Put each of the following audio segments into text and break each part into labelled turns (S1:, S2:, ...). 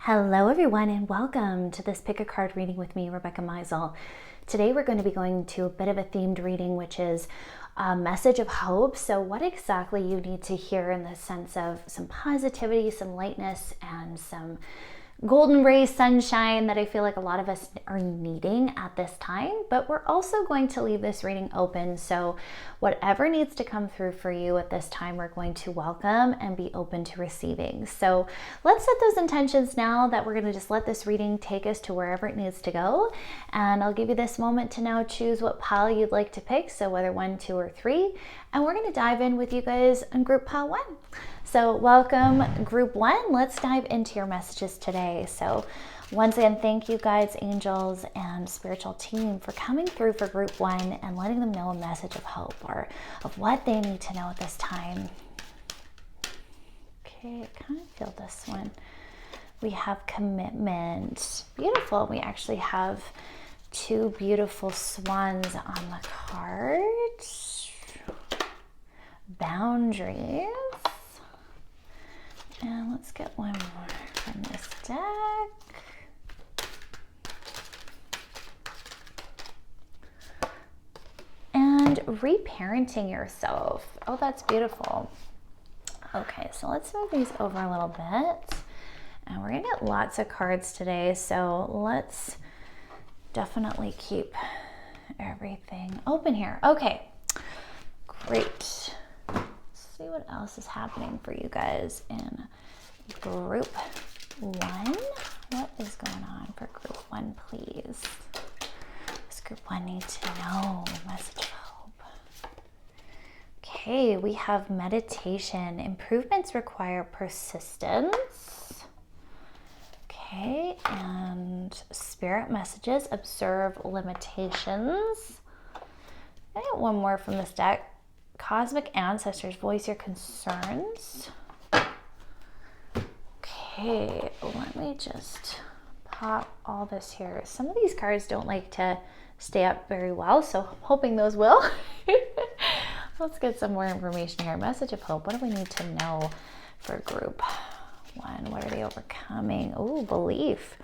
S1: Hello everyone and welcome to this pick a card reading with me, Rebecca Meisel. Today we're going to be going to a bit of a themed reading, which is a message of hope. So what exactly you need to hear in the sense of some positivity, some lightness, and some golden ray sunshine that I feel like a lot of us are needing at this time. But we're also going to leave this reading open, so whatever needs to come through for you at this time, we're going to welcome and be open to receiving. So let's set those intentions now that we're going to just let this reading take us to wherever it needs to go. And I'll give you this moment to now choose what pile you'd like to pick, so whether 1, 2, or 3. And we're going to dive in with you guys in group pile 1. So welcome group 1. Let's dive into your messages today. So once again, thank you guides, angels, and spiritual team for coming through for group 1 and letting them know a message of hope or of what they need to know at this time. Okay, I kind of feel this one. We have commitment. Beautiful. We actually have 2 beautiful swans on the card. Boundaries. And let's get one more from this deck. And reparenting yourself. Oh, that's beautiful. Okay, so let's move these over a little bit. And we're going to get lots of cards today, so let's definitely keep everything open here. Okay, great. See what else is happening for you guys in group 1. What is going on for group 1, please? Does group 1 need to know? Message of hope. Okay, we have meditation. Improvements require persistence. Okay, and spirit messages. Observe limitations. I got one more from this deck. Cosmic ancestors, voice your concerns. Okay, let me just pop all this here. Some of these cards don't like to stay up very well, so I'm hoping those will. Let's get some more information here. Message of hope. What do we need to know for group 1? What are they overcoming? Oh, belief.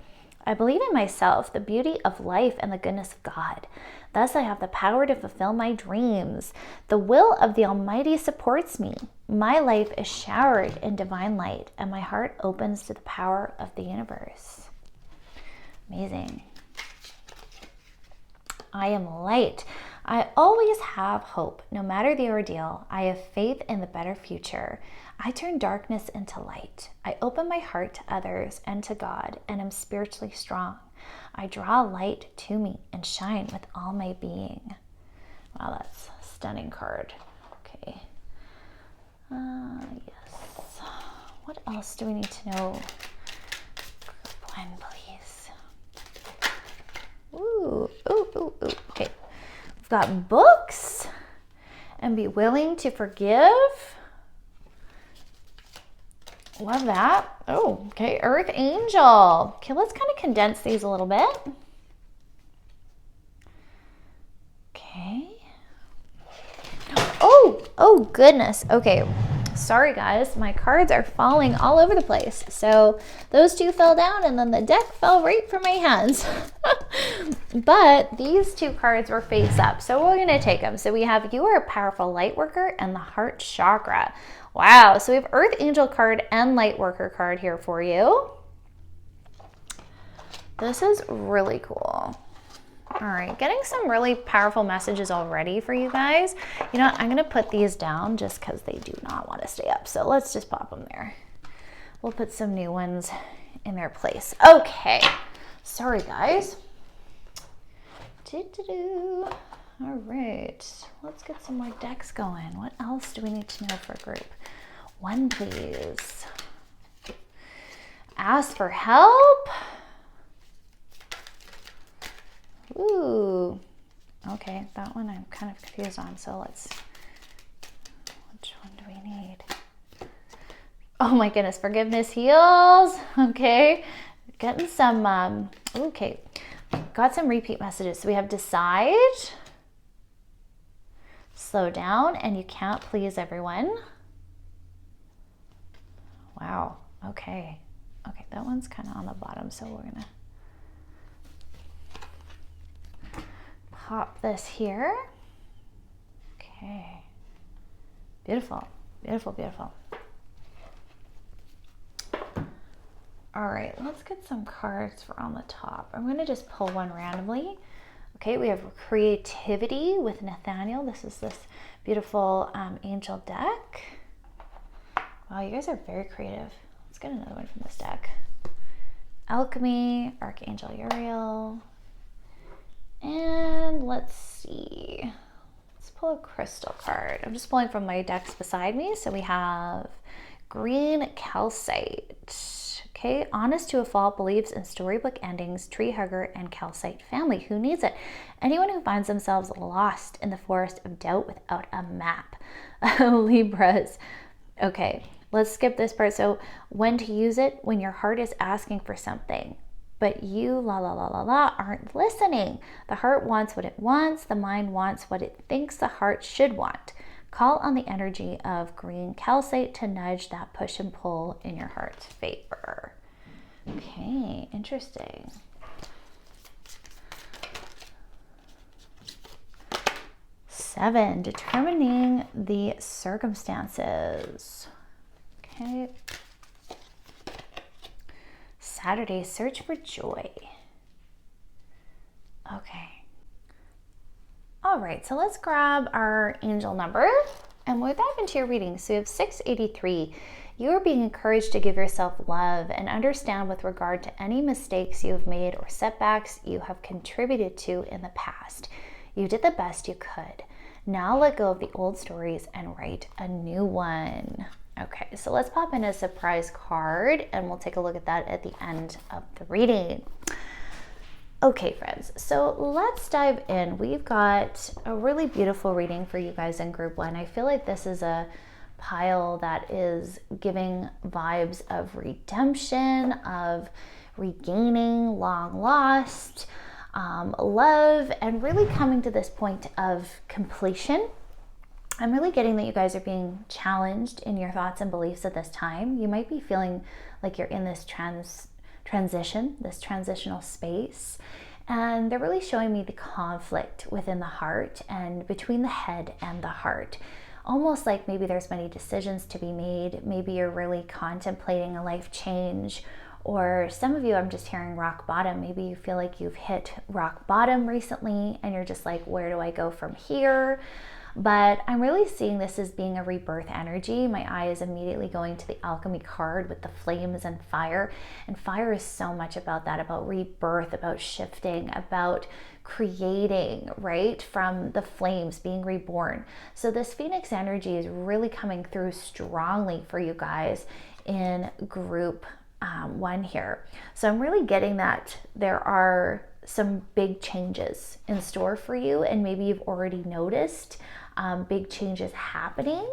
S1: I believe in myself, the beauty of life, and the goodness of God. Thus I have the power to fulfill my dreams. The will of the Almighty supports me. My life is showered in divine light, and my heart opens to the power of the universe. Amazing. I am light. I always have hope. No matter the ordeal, I have faith in the better future. I turn darkness into light. I open my heart to others and to God, and am spiritually strong. I draw light to me and shine with all my being. Wow, that's a stunning card. Okay. Yes. What else do we need to know? Group 1, please. Ooh. Okay. We've got books and be willing to forgive. Love that. Oh, okay. Earth Angel. Okay, let's kind of condense these a little bit. Okay. Oh goodness. Okay. Sorry guys, my cards are falling all over the place. So those 2 fell down and then the deck fell right from my hands. But these 2 cards were face up, so we're going to take them. So we have you are a powerful light worker and the heart chakra. Wow, so we have Earth Angel card and Light Worker card here for you. This is really cool. All right, getting some really powerful messages already for you guys. You know what, I'm gonna put these down just because they do not want to stay up. So let's just pop them there. We'll put some new ones in their place. Okay, sorry guys. All right, let's get some more decks going. What else do we need to know for group 1, please? Ask for help. Ooh, okay, that one I'm kind of confused on. So which one do we need? Oh my goodness, forgiveness heals. Okay, getting some, okay, got some repeat messages. So we have decide, slow down, and you can't please everyone. Wow, okay. Okay, that one's kind of on the bottom, so we're gonna pop this here. Okay, beautiful, beautiful, beautiful. All right, let's get some cards for on the top. I'm gonna just pull one randomly. Okay, we have creativity with Nathaniel. This is this beautiful angel deck. Wow, you guys are very creative. Let's get another one from this deck. Alchemy, Archangel Uriel. And let's see. Let's pull a crystal card. I'm just pulling from my decks beside me. So we have green calcite. Okay, honest to a fault, believes in storybook endings, tree hugger, and calcite family. Who needs it? Anyone who finds themselves lost in the forest of doubt without a map. Libras. Okay, let's skip this part. So when to use it? When your heart is asking for something, but you, aren't listening. The heart wants what it wants. The mind wants what it thinks the heart should want. Call on the energy of green calcite to nudge that push and pull in your heart's favor. Okay, interesting. Seven, determining the circumstances. Okay. Saturday, search for joy. Okay. All right, so let's grab our angel number and we'll dive into your reading. So you have 683. You are being encouraged to give yourself love and understand with regard to any mistakes you have made or setbacks you have contributed to in the past. You did the best you could. Now let go of the old stories and write a new one. Okay, so let's pop in a surprise card and we'll take a look at that at the end of the reading. Okay, friends, so let's dive in. We've got a really beautiful reading for you guys in group one. I feel like this is a pile that is giving vibes of redemption, of regaining long lost love, and really coming to this point of completion. I'm really getting that you guys are being challenged in your thoughts and beliefs at this time. You might be feeling like you're in this transition, this transitional space. And they're really showing me the conflict within the heart and between the head and the heart. Almost like maybe there's many decisions to be made. Maybe you're really contemplating a life change. Or some of you, I'm just hearing rock bottom. Maybe you feel like you've hit rock bottom recently and you're just like, where do I go from here? But I'm really seeing this as being a rebirth energy. My eye is immediately going to the alchemy card with the flames and fire. And fire is so much about that, about rebirth, about shifting, about creating, right? From the flames, being reborn. So this Phoenix energy is really coming through strongly for you guys in group one here. So I'm really getting that there are some big changes in store for you, and maybe you've already noticed big changes happening.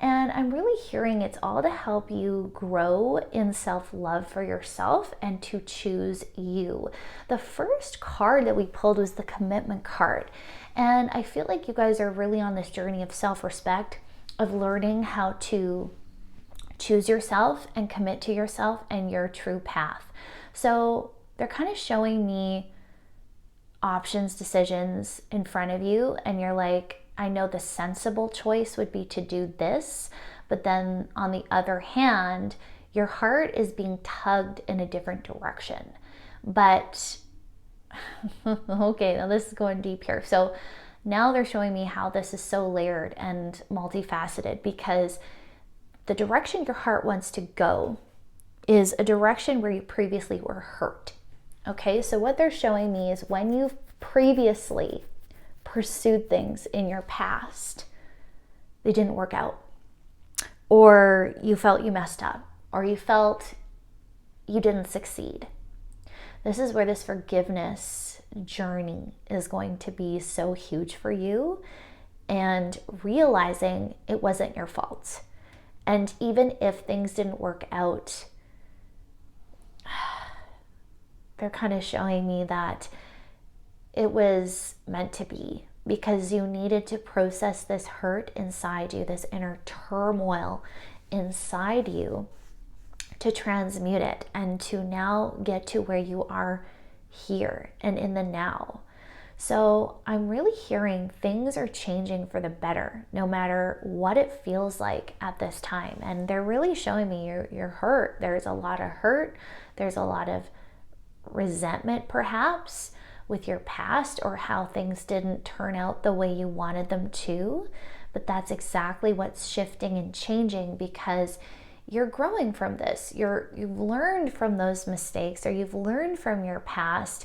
S1: And I'm really hearing it's all to help you grow in self-love for yourself and to choose you. The first card that we pulled was the commitment card. And I feel like you guys are really on this journey of self-respect, of learning how to choose yourself and commit to yourself and your true path. So they're kind of showing me options, decisions in front of you, and you're like, I know the sensible choice would be to do this, but then on the other hand, your heart is being tugged in a different direction. But okay, now this is going deep here. So now they're showing me how this is so layered and multifaceted, because the direction your heart wants to go is a direction where you previously were hurt. Okay, so what they're showing me is when you've previously pursued things in your past, they didn't work out, or you felt you messed up, or you felt you didn't succeed. This is where this forgiveness journey is going to be so huge for you, and realizing it wasn't your fault. And even if things didn't work out, they're kind of showing me that it was meant to be, because you needed to process this hurt inside you, this inner turmoil inside you, to transmute it and to now get to where you are here and in the now. So I'm really hearing things are changing for the better, no matter what it feels like at this time. And they're really showing me you're hurt. There's a lot of hurt. There's a lot of resentment, perhaps, with your past or how things didn't turn out the way you wanted them to. But that's exactly what's shifting and changing, because you're growing from this. You've learned from those mistakes, or you've learned from your past.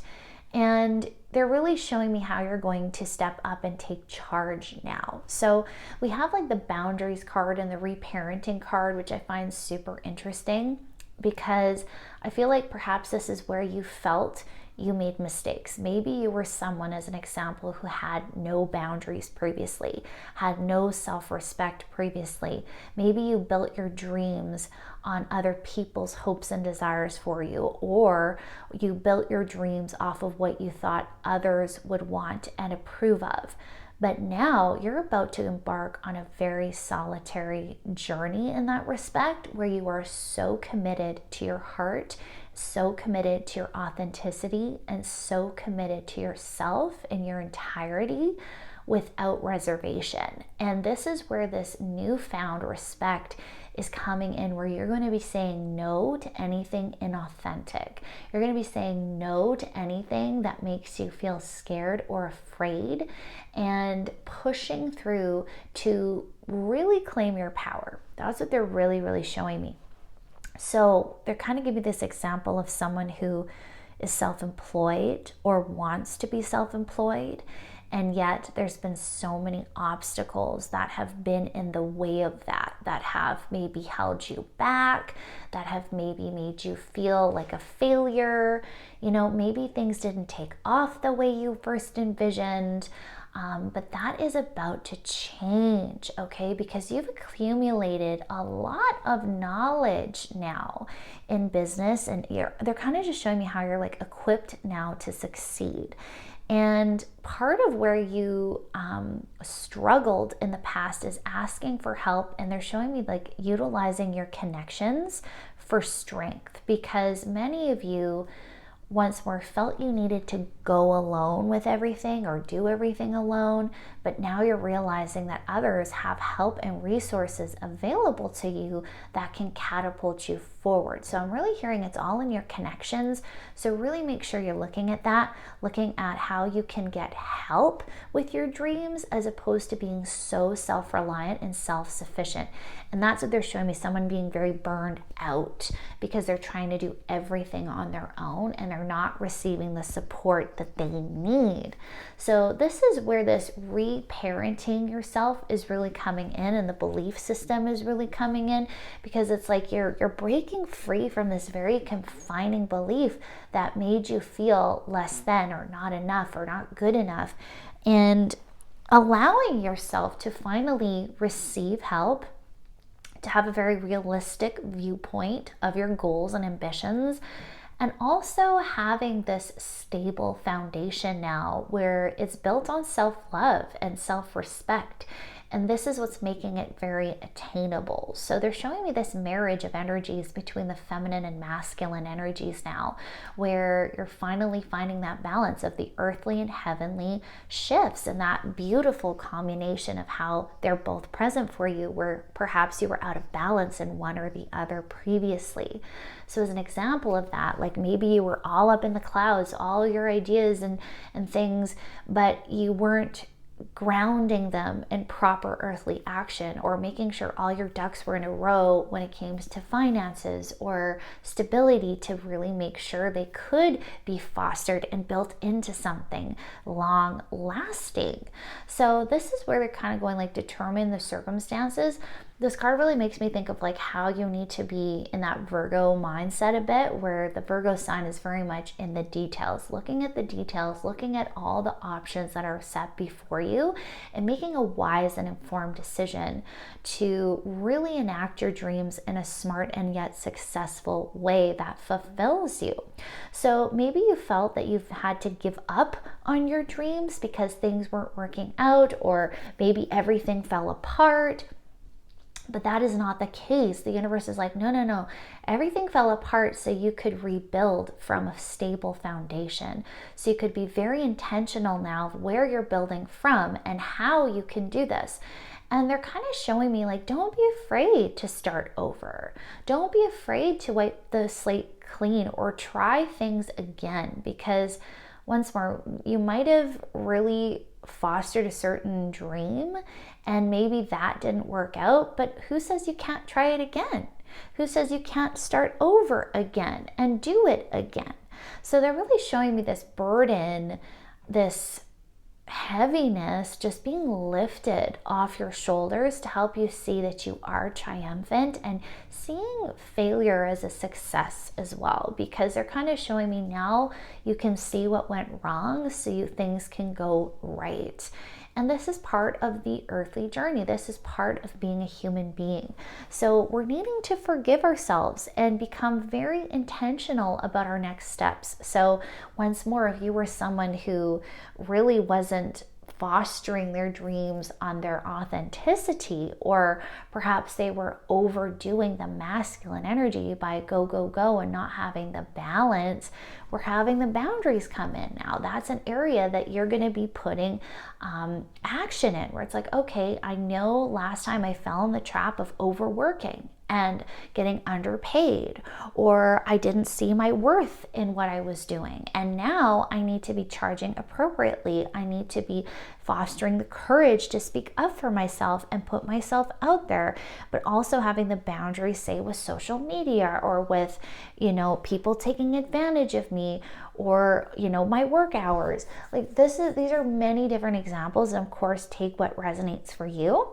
S1: And they're really showing me how you're going to step up and take charge now. So we have like the boundaries card and the reparenting card, which I find super interesting, because I feel like perhaps this is where you felt you made mistakes. Maybe you were someone, as an example, who had no boundaries previously, had no self-respect previously. Maybe you built your dreams on other people's hopes and desires for you, or you built your dreams off of what you thought others would want and approve of. But now you're about to embark on a very solitary journey in that respect, where you are so committed to your heart, so committed to your authenticity, and so committed to yourself in your entirety without reservation. And this is where this newfound respect is coming in, where you're going to be saying no to anything inauthentic. You're going to be saying no to anything that makes you feel scared or afraid, and pushing through to really claim your power. That's what they're really, really showing me. So they're kind of giving this example of someone who is self-employed or wants to be self-employed, and yet there's been so many obstacles that have been in the way of that have maybe held you back, that have maybe made you feel like a failure. Maybe things didn't take off the way you first envisioned. But that is about to change, okay? Because you've accumulated a lot of knowledge now in business, and they're kind of just showing me how you're like equipped now to succeed. And part of where you struggled in the past is asking for help, and they're showing me like utilizing your connections for strength, because many of you once more felt you needed to go alone with everything or do everything alone, but now you're realizing that others have help and resources available to you that can catapult you forward. So I'm really hearing it's all in your connections. So really make sure you're looking at that, looking at how you can get help with your dreams, as opposed to being so self-reliant and self-sufficient. And that's what they're showing me, someone being very burned out because they're trying to do everything on their own and they're not receiving the support that they need. So this is where this reparenting yourself is really coming in, and the belief system is really coming in, because it's like you're breaking free from this very confining belief that made you feel less than, or not enough, or not good enough, and allowing yourself to finally receive help, to have a very realistic viewpoint of your goals and ambitions, and also having this stable foundation now where it's built on self-love and self-respect. And this is what's making it very attainable. So they're showing me this marriage of energies between the feminine and masculine energies now, where you're finally finding that balance of the earthly and heavenly shifts, and that beautiful combination of how they're both present for you, where perhaps you were out of balance in one or the other previously. So as an example of that, like maybe you were all up in the clouds, all your ideas and things, but you weren't grounding them in proper earthly action, or making sure all your ducks were in a row when it came to finances or stability, to really make sure they could be fostered and built into something long lasting. So this is where they're kind of going like determine the circumstances. This card really makes me think of like how you need to be in that Virgo mindset a bit, where the Virgo sign is very much in the details, looking at the details, looking at all the options that are set before you, and making a wise and informed decision to really enact your dreams in a smart and yet successful way that fulfills you. So maybe you felt that you've had to give up on your dreams because things weren't working out, or maybe everything fell apart. But that is not the case. The universe is like, no, no, no. Everything fell apart so you could rebuild from a stable foundation. So you could be very intentional now of where you're building from and how you can do this. And they're kind of showing me like, don't be afraid to start over. Don't be afraid to wipe the slate clean or try things again, because once more, you might have really fostered a certain dream and maybe that didn't work out, but who says you can't try it again? Who says you can't start over again and do it again? So they're really showing me this burden, this heaviness just being lifted off your shoulders to help you see that you are triumphant and seeing failure as a success as well, because they're kind of showing me now you can see what went wrong so things can go right. And this is part of the earthly journey. This is part of being a human being. So we're needing to forgive ourselves and become very intentional about our next steps. So once more, if you were someone who really wasn't fostering their dreams on their authenticity, or perhaps they were overdoing the masculine energy by go, go, go and not having the balance, we're having the boundaries come in now. That's an area that you're going to be putting action in, where it's like, okay, I know last time I fell in the trap of overworking and getting underpaid, or I didn't see my worth in what I was doing. And now I need to be charging appropriately. I need to be fostering the courage to speak up for myself and put myself out there, but also having the boundaries, say with social media or with, people taking advantage of me, or, my work hours. Like these are many different examples. And of course, take what resonates for you.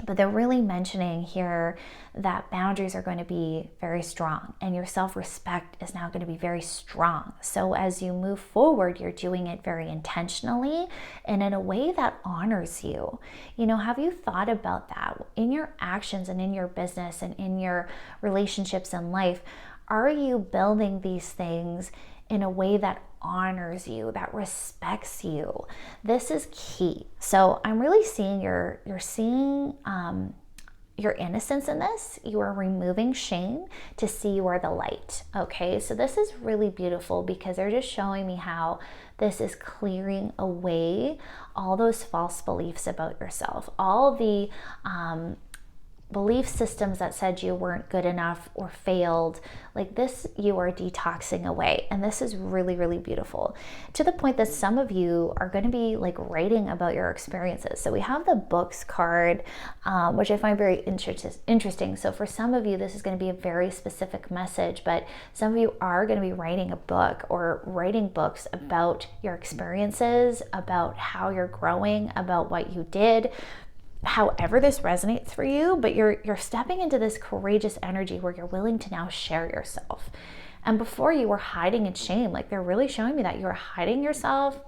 S1: But they're really mentioning here that boundaries are going to be very strong and your self-respect is now going to be very strong. So as you move forward, you're doing it very intentionally and in a way that honors you. Have you thought about that in your actions and in your business and in your relationships in life? Are you building these things in a way that honors you, that respects you? This is key. So I'm really seeing you're seeing your innocence in this. You are removing shame to see you are the light. Okay, so this is really beautiful because they're just showing me how this is clearing away all those false beliefs about yourself, all the belief systems that said you weren't good enough or failed. Like this, you are detoxing away. And this is really, really beautiful, to the point that some of you are going to be like writing about your experiences. So we have the books card, which I find very interesting. So for some of you, this is going to be a very specific message, but some of you are going to be writing a book or writing books about your experiences, about how you're growing, about what you did, however this resonates for you. But you're stepping into this courageous energy where you're willing to now share yourself. And before, you were hiding in shame. Like they're really showing me that you're hiding yourself,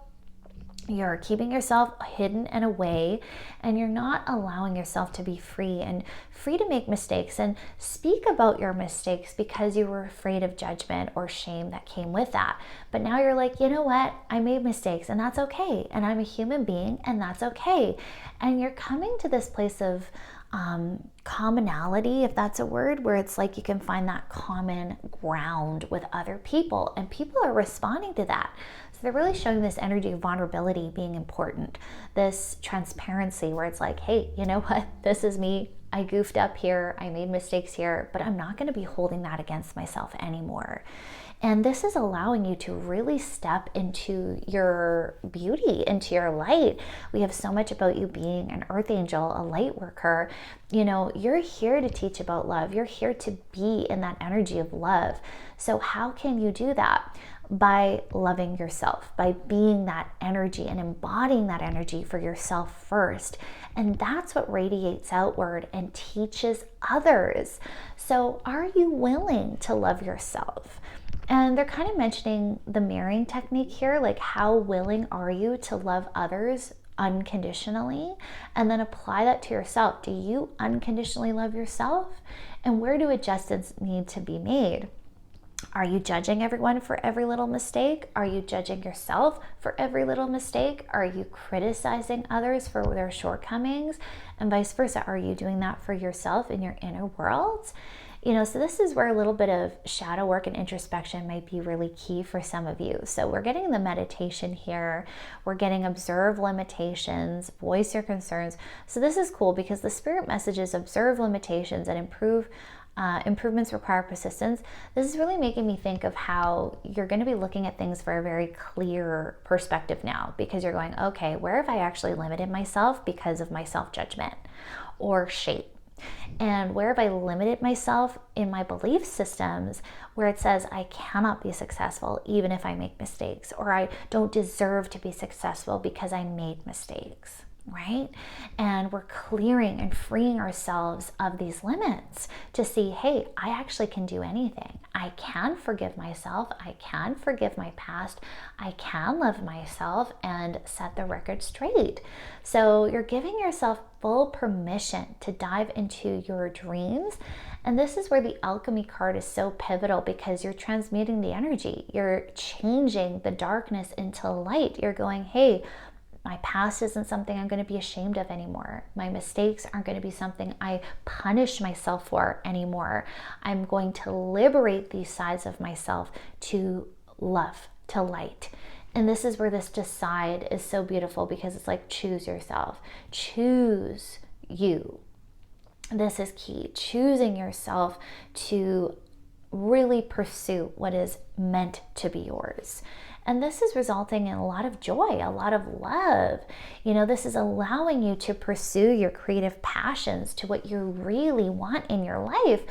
S1: you're keeping yourself hidden and away, and you're not allowing yourself to be free to make mistakes and speak about your mistakes because you were afraid of judgment or shame that came with that. But now you're like, you know what? I made mistakes and that's okay. And I'm a human being and that's okay. And you're coming to this place of commonality, if that's a word, where it's like you can find that common ground with other people and people are responding to that. So they're really showing this energy of vulnerability being important, this transparency where it's like, hey, you know what? This is me. I goofed up here. I made mistakes here, but I'm not going to be holding that against myself anymore. And this is allowing you to really step into your beauty, into your light. We have so much about you being an earth angel, a light worker. You're here to teach about love. You're here to be in that energy of love. So how can you do that? By loving yourself, by being that energy and embodying that energy for yourself first. And that's what radiates outward and teaches others. So are you willing to love yourself? And they're kind of mentioning the mirroring technique here, like how willing are you to love others unconditionally, and then apply that to yourself. Do you unconditionally love yourself? And where do adjustments need to be made? Are you judging everyone for every little mistake? Are you judging yourself for every little mistake? Are you criticizing others for their shortcomings? And vice versa. Are you doing that for yourself in your inner world? So this is where a little bit of shadow work and introspection might be really key for some of you. So we're getting the meditation here. We're getting observe limitations, voice your concerns. So this is cool because the spirit messages observe limitations and improvements require persistence. This is really making me think of how you're going to be looking at things for a very clear perspective now, because you're going, okay, where have I actually limited myself because of my self-judgment or shame? And where have I limited myself in my belief systems where it says I cannot be successful even if I make mistakes, or I don't deserve to be successful because I made mistakes, right? And we're clearing and freeing ourselves of these limits to see, hey, I actually can do anything. I can forgive myself. I can forgive my past. I can love myself and set the record straight. So you're giving yourself full permission to dive into your dreams. And this is where the alchemy card is so pivotal, because you're transmuting the energy. You're changing the darkness into light. You're going, hey, my past isn't something I'm going to be ashamed of anymore. My mistakes aren't going to be something I punish myself for anymore. I'm going to liberate these sides of myself to love, to light. And this is where this decide is so beautiful, because it's like, choose yourself. Choose you. This is key. Choosing yourself to really pursue what is meant to be yours. And this is resulting in a lot of joy, a lot of love. This is allowing you to pursue your creative passions to what you really want in your life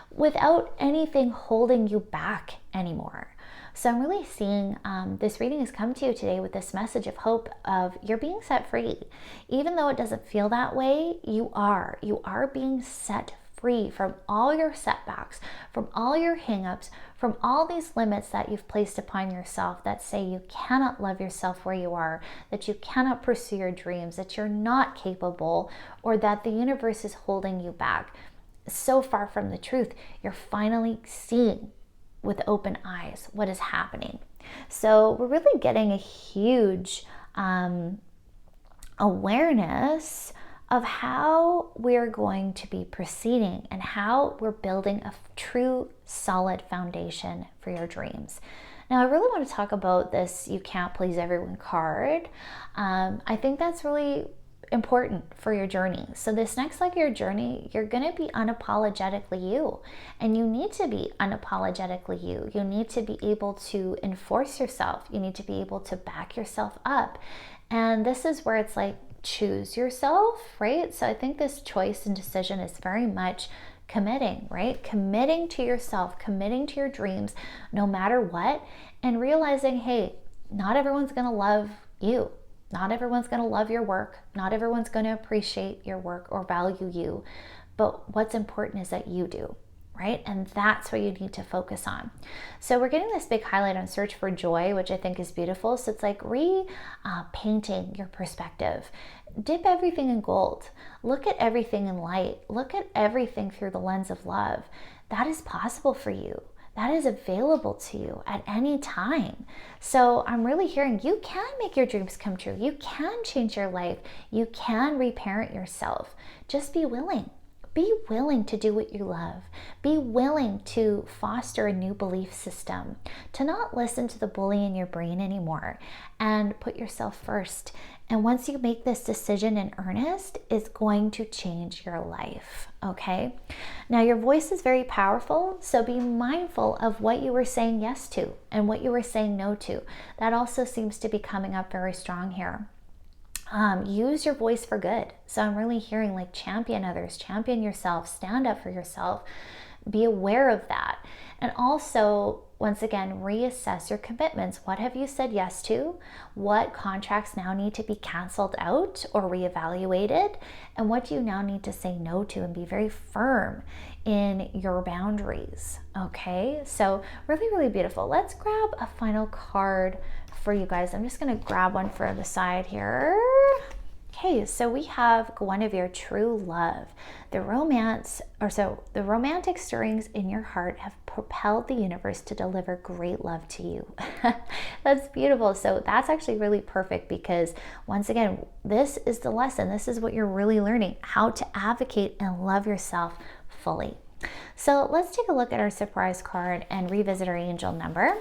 S1: without anything holding you back anymore. So I'm really seeing this reading has come to you today with this message of hope of you're being set free. Even though it doesn't feel that way, you are being set free from all your setbacks, from all your hangups, from all these limits that you've placed upon yourself that say you cannot love yourself where you are, that you cannot pursue your dreams, that you're not capable, or that the universe is holding you back. So far from the truth, you're finally seeing with open eyes what is happening. So we're really getting a huge awareness of how we're going to be proceeding and how we're building a true solid foundation for your dreams. Now, I really want to talk about this you can't please everyone card. I think that's really important for your journey. So this next leg of your journey, you're going to be unapologetically you, and you need to be unapologetically you. You need to be able to enforce yourself. You need to be able to back yourself up. And this is where it's like, choose yourself, right? So I think this choice and decision is very much committing, right? Committing to yourself, committing to your dreams, no matter what, and realizing, hey, not everyone's going to love you. Not everyone's going to love your work. Not everyone's going to appreciate your work or value you. But what's important is that you do, right? And that's what you need to focus on. So we're getting this big highlight on search for joy, which I think is beautiful. So it's like painting your perspective. Dip everything in gold. Look at everything in light. Look at everything through the lens of love. That is possible for you. That is available to you at any time. So I'm really hearing you can make your dreams come true. You can change your life. You can reparent yourself. Just be willing. Be willing to do what you love. Be willing to foster a new belief system, to not listen to the bully in your brain anymore, and put yourself first. And once you make this decision in earnest, it's going to change your life, okay? Now, your voice is very powerful, so be mindful of what you were saying yes to and what you were saying no to. That also seems to be coming up very strong here. Use your voice for good. So I'm really hearing like champion others, champion yourself, stand up for yourself, be aware of that. And also, once again, reassess your commitments. What have you said yes to? What contracts now need to be canceled out or reevaluated? And what do you now need to say no to, and be very firm in your boundaries? Okay, so really, really beautiful. Let's grab a final card for you guys. I'm just going to grab one for the side here. Okay, so we have Guinevere, true love. The romantic stirrings in your heart have propelled the universe to deliver great love to you. That's beautiful. So that's actually really perfect because once again, this is the lesson. This is what you're really learning, how to advocate and love yourself fully. So let's take a look at our surprise card and revisit our angel number.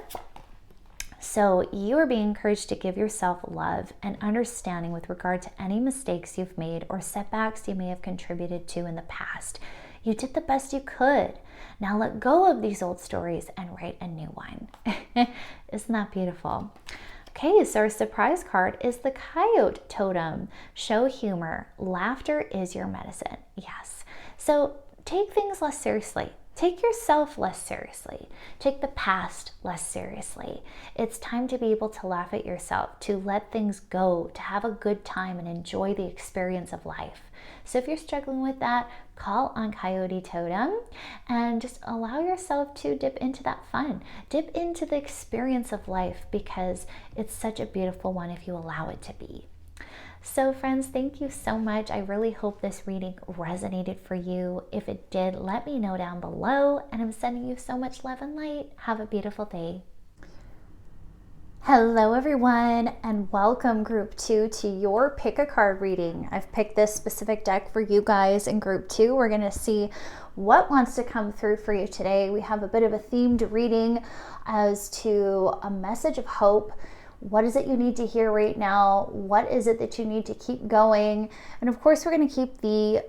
S1: So you are being encouraged to give yourself love and understanding with regard to any mistakes you've made or setbacks you may have contributed to in the past. You did the best you could. Now let go of these old stories and write a new one. Isn't that beautiful? Okay, so our surprise card is the coyote totem. Show humor. Laughter is your medicine. Yes. So take things less seriously. Take yourself less seriously. Take the past less seriously. It's time to be able to laugh at yourself, to let things go, to have a good time and enjoy the experience of life. So if you're struggling with that, call on Coyote Totem and just allow yourself to dip into that fun. Dip into the experience of life because it's such a beautiful one if you allow it to be. So friends, thank you so much. I really hope this reading resonated for you. If it did, let me know down below. And I'm sending you so much love and light. Have a beautiful day. Hello everyone, and welcome group 2 to your pick a card reading. I've picked this specific deck for you guys in group 2. We're going to see what wants to come through for you today. We have a bit of a themed reading as to a message of hope. What is it you need to hear right now? What is it that you need to keep going? And of course, we're going to keep the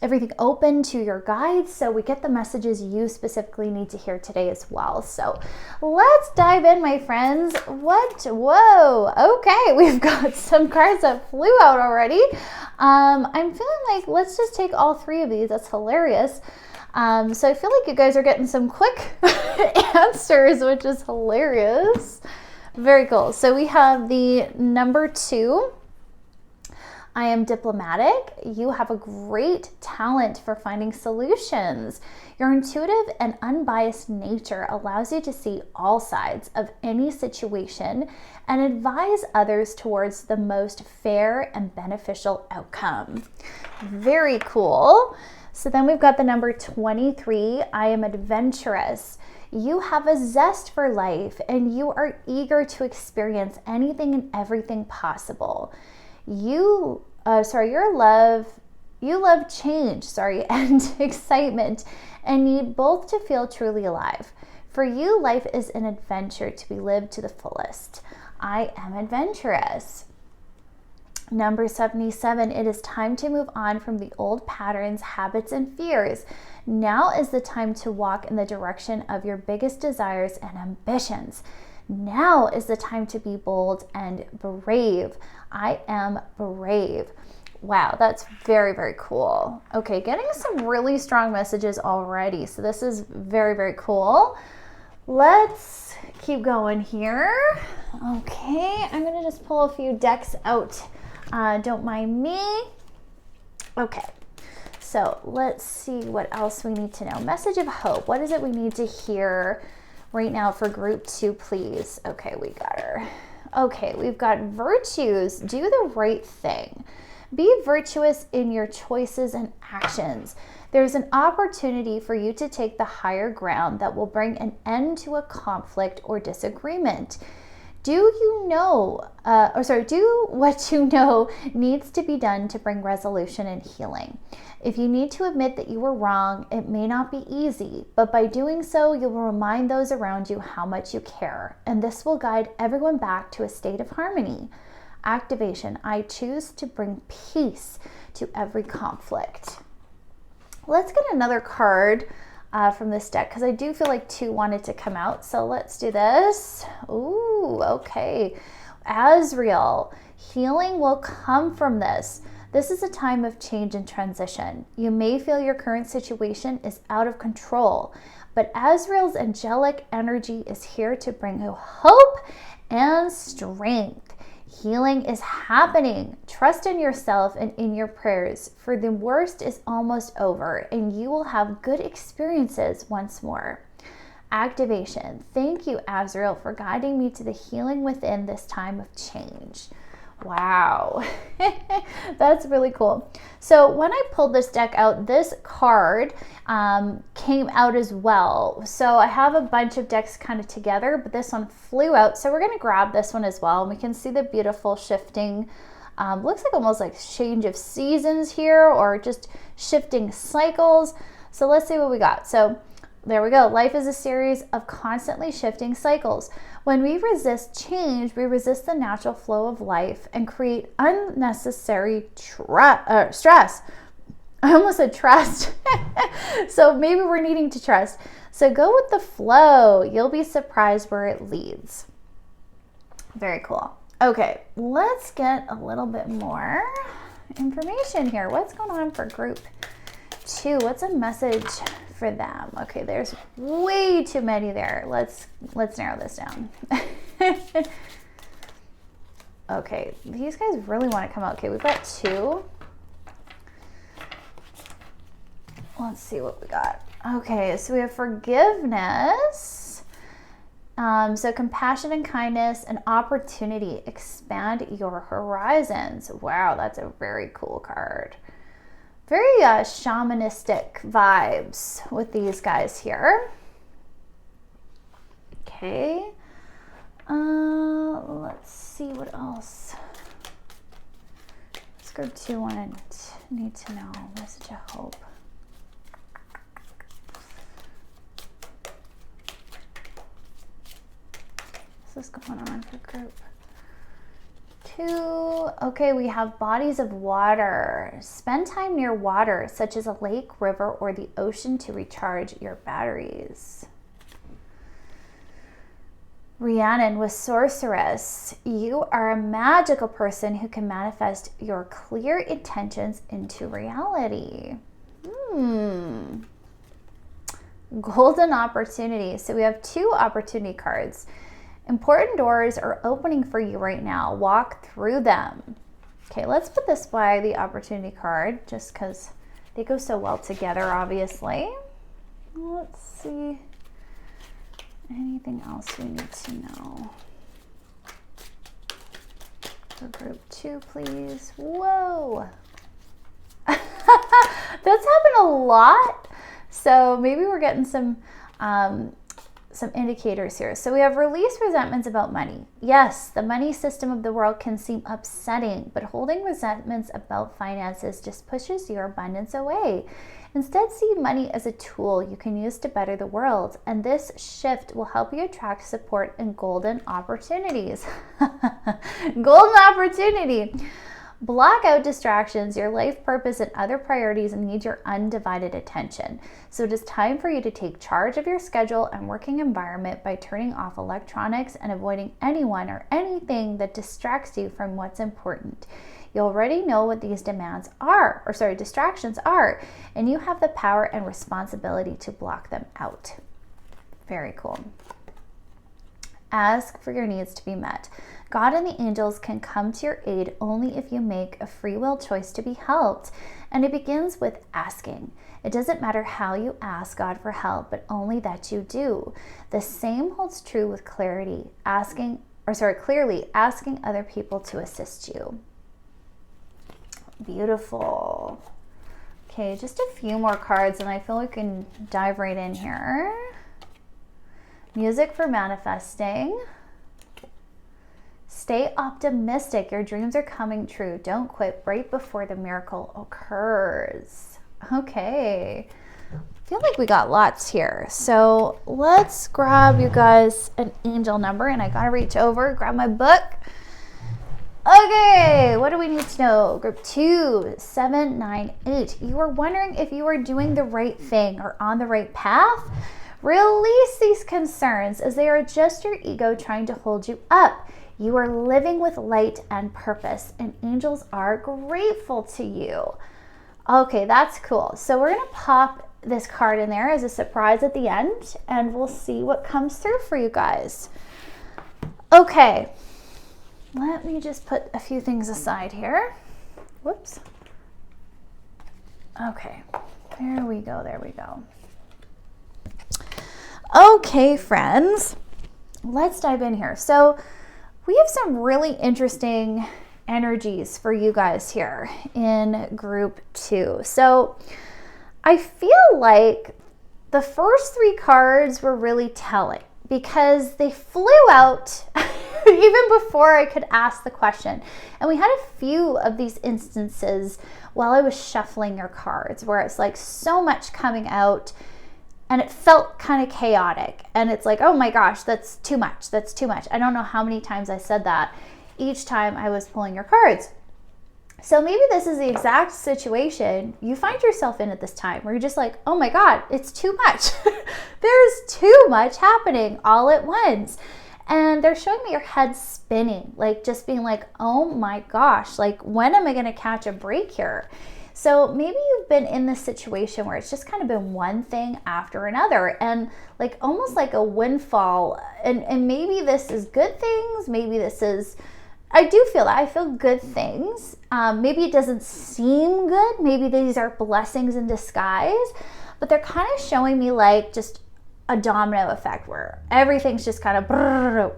S1: everything open to your guides so we get the messages you specifically need to hear today as well. So let's dive in, my friends. Whoa, okay, we've got some cards that flew out already. I'm feeling like let's just take all 3 of these. That's hilarious. So I feel like you guys are getting some quick answers, which is hilarious. Very cool. So we have the number 2. I am diplomatic. You have a great talent for finding solutions. Your intuitive and unbiased nature allows you to see all sides of any situation and advise others towards the most fair and beneficial outcome. Very cool. So then we've got the number 23. I am adventurous. You have a zest for life and you are eager to experience anything and everything possible. You love change, and excitement and need both to feel truly alive. For you, life is an adventure to be lived to the fullest. I am adventurous. Number 77, it is time to move on from the old patterns, habits, and fears. Now is the time to walk in the direction of your biggest desires and ambitions. Now is the time to be bold and brave. I am brave. Wow, that's very, very cool. Okay, getting some really strong messages already. So this is very, very cool. Let's keep going here. Okay, I'm going to just pull a few decks out. Don't mind me. Okay, so let's see what else we need to know. Message of hope. What is it we need to hear right now for group 2, please? Okay, we got her. Okay, we've got virtues. Do the right thing. Be virtuous in your choices and actions. There's an opportunity for you to take the higher ground that will bring an end to a conflict or disagreement. Do what you know needs to be done to bring resolution and healing. If you need to admit that you were wrong, it may not be easy, but by doing so, you will remind those around you how much you care, and this will guide everyone back to a state of harmony. Activation. I choose to bring peace to every conflict. Let's get another card from this deck because I do feel like 2 wanted to come out. So let's do this. Ooh, okay. Azrael, healing will come from this. This is a time of change and transition. You may feel your current situation is out of control, but Azrael's angelic energy is here to bring you hope and strength. Healing is happening. Trust in yourself and in your prayers, for the worst is almost over and you will have good experiences once more. Activation. Thank you, Azrael, for guiding me to the healing within this time of change. Wow, that's really cool. So when I pulled this deck out, this card came out as well. So I have a bunch of decks kind of together, but this one flew out. So we're going to grab this one as well. And we can see the beautiful shifting, looks like almost like change of seasons here, or just shifting cycles. So let's see what we got. So there we go. Life is a series of constantly shifting cycles. When we resist change, we resist the natural flow of life and create unnecessary stress. I almost said trust. So maybe we're needing to trust. So go with the flow. You'll be surprised where it leads. Very cool. Okay, let's get a little bit more information here. What's going on for group 2? What's a message for them? Okay, there's way too many there. Let's narrow this down. Okay, these guys really want to come out. Okay, we've got 2. Let's see what we got. Okay, so we have forgiveness. So compassion and kindness and opportunity. Expand your horizons. Wow, that's a very cool card. Very shamanistic vibes with these guys here. Okay. Let's see what else. Let's go to one. Need to know. Message of hope. What's going on for group 2? Okay, we have bodies of water. Spend time near water, such as a lake, river, or the ocean to recharge your batteries. Rhiannon was sorceress. You are a magical person who can manifest your clear intentions into reality. Golden opportunity. So we have 2 opportunity cards. Important doors are opening for you right now. Walk through them. Okay, let's put this by the opportunity card just because they go so well together, obviously. Let's see. Anything else we need to know? For group 2, please. Whoa. That's happened a lot. So maybe we're getting some indicators here. So we have release resentments about money. Yes, the money system of the world can seem upsetting, but holding resentments about finances just pushes your abundance away. Instead, see money as a tool you can use to better the world, and this shift will help you attract support and golden opportunities. Golden opportunity. Block out distractions. Your life purpose and other priorities need your undivided attention. So it is time for you to take charge of your schedule and working environment by turning off electronics and avoiding anyone or anything that distracts you from what's important. You already know what these distractions are, and you have the power and responsibility to block them out. Very cool. Ask for your needs to be met. God and the angels can come to your aid only if you make a free will choice to be helped. And it begins with asking. It doesn't matter how you ask God for help, but only that you do. The same holds true with clearly asking other people to assist you. Beautiful. Okay, just a few more cards and I feel we can dive right in here. Music for manifesting. Stay optimistic. Your dreams are coming true. Don't quit right before the miracle occurs. Okay. I feel like we got lots here. So let's grab you guys an angel number, and I gotta reach over, grab my book. Okay, what do we need to know? Group 2, 7, 9, 8. You are wondering if you are doing the right thing or on the right path? Release these concerns as they are just your ego trying to hold you up. You are living with light and purpose, and angels are grateful to you. Okay, that's cool. So we're going to pop this card in there as a surprise at the end, and we'll see what comes through for you guys. Okay, let me just put a few things aside here. Whoops. Okay, there we go, there we go. Okay, friends, let's dive in here. So we have some really interesting energies for you guys here in group 2. So I feel like the first 3 cards were really telling because they flew out even before I could ask the question. And we had a few of these instances while I was shuffling your cards where it's like so much coming out and it felt kind of chaotic. And it's like, oh my gosh, that's too much. That's too much. I don't know how many times I said that each time I was pulling your cards. So maybe this is the exact situation you find yourself in at this time where you're just like, oh my God, it's too much. There's too much happening all at once. And they're showing me your head spinning, like just being like, oh my gosh, like when am I going to catch a break here? So maybe you've been in this situation where it's just kind of been one thing after another and like almost like a windfall. And maybe this is good things. Maybe this is, I do feel that. I feel good things. Maybe it doesn't seem good. Maybe these are blessings in disguise, but they're kind of showing me like just a domino effect where everything's just kind of brrr.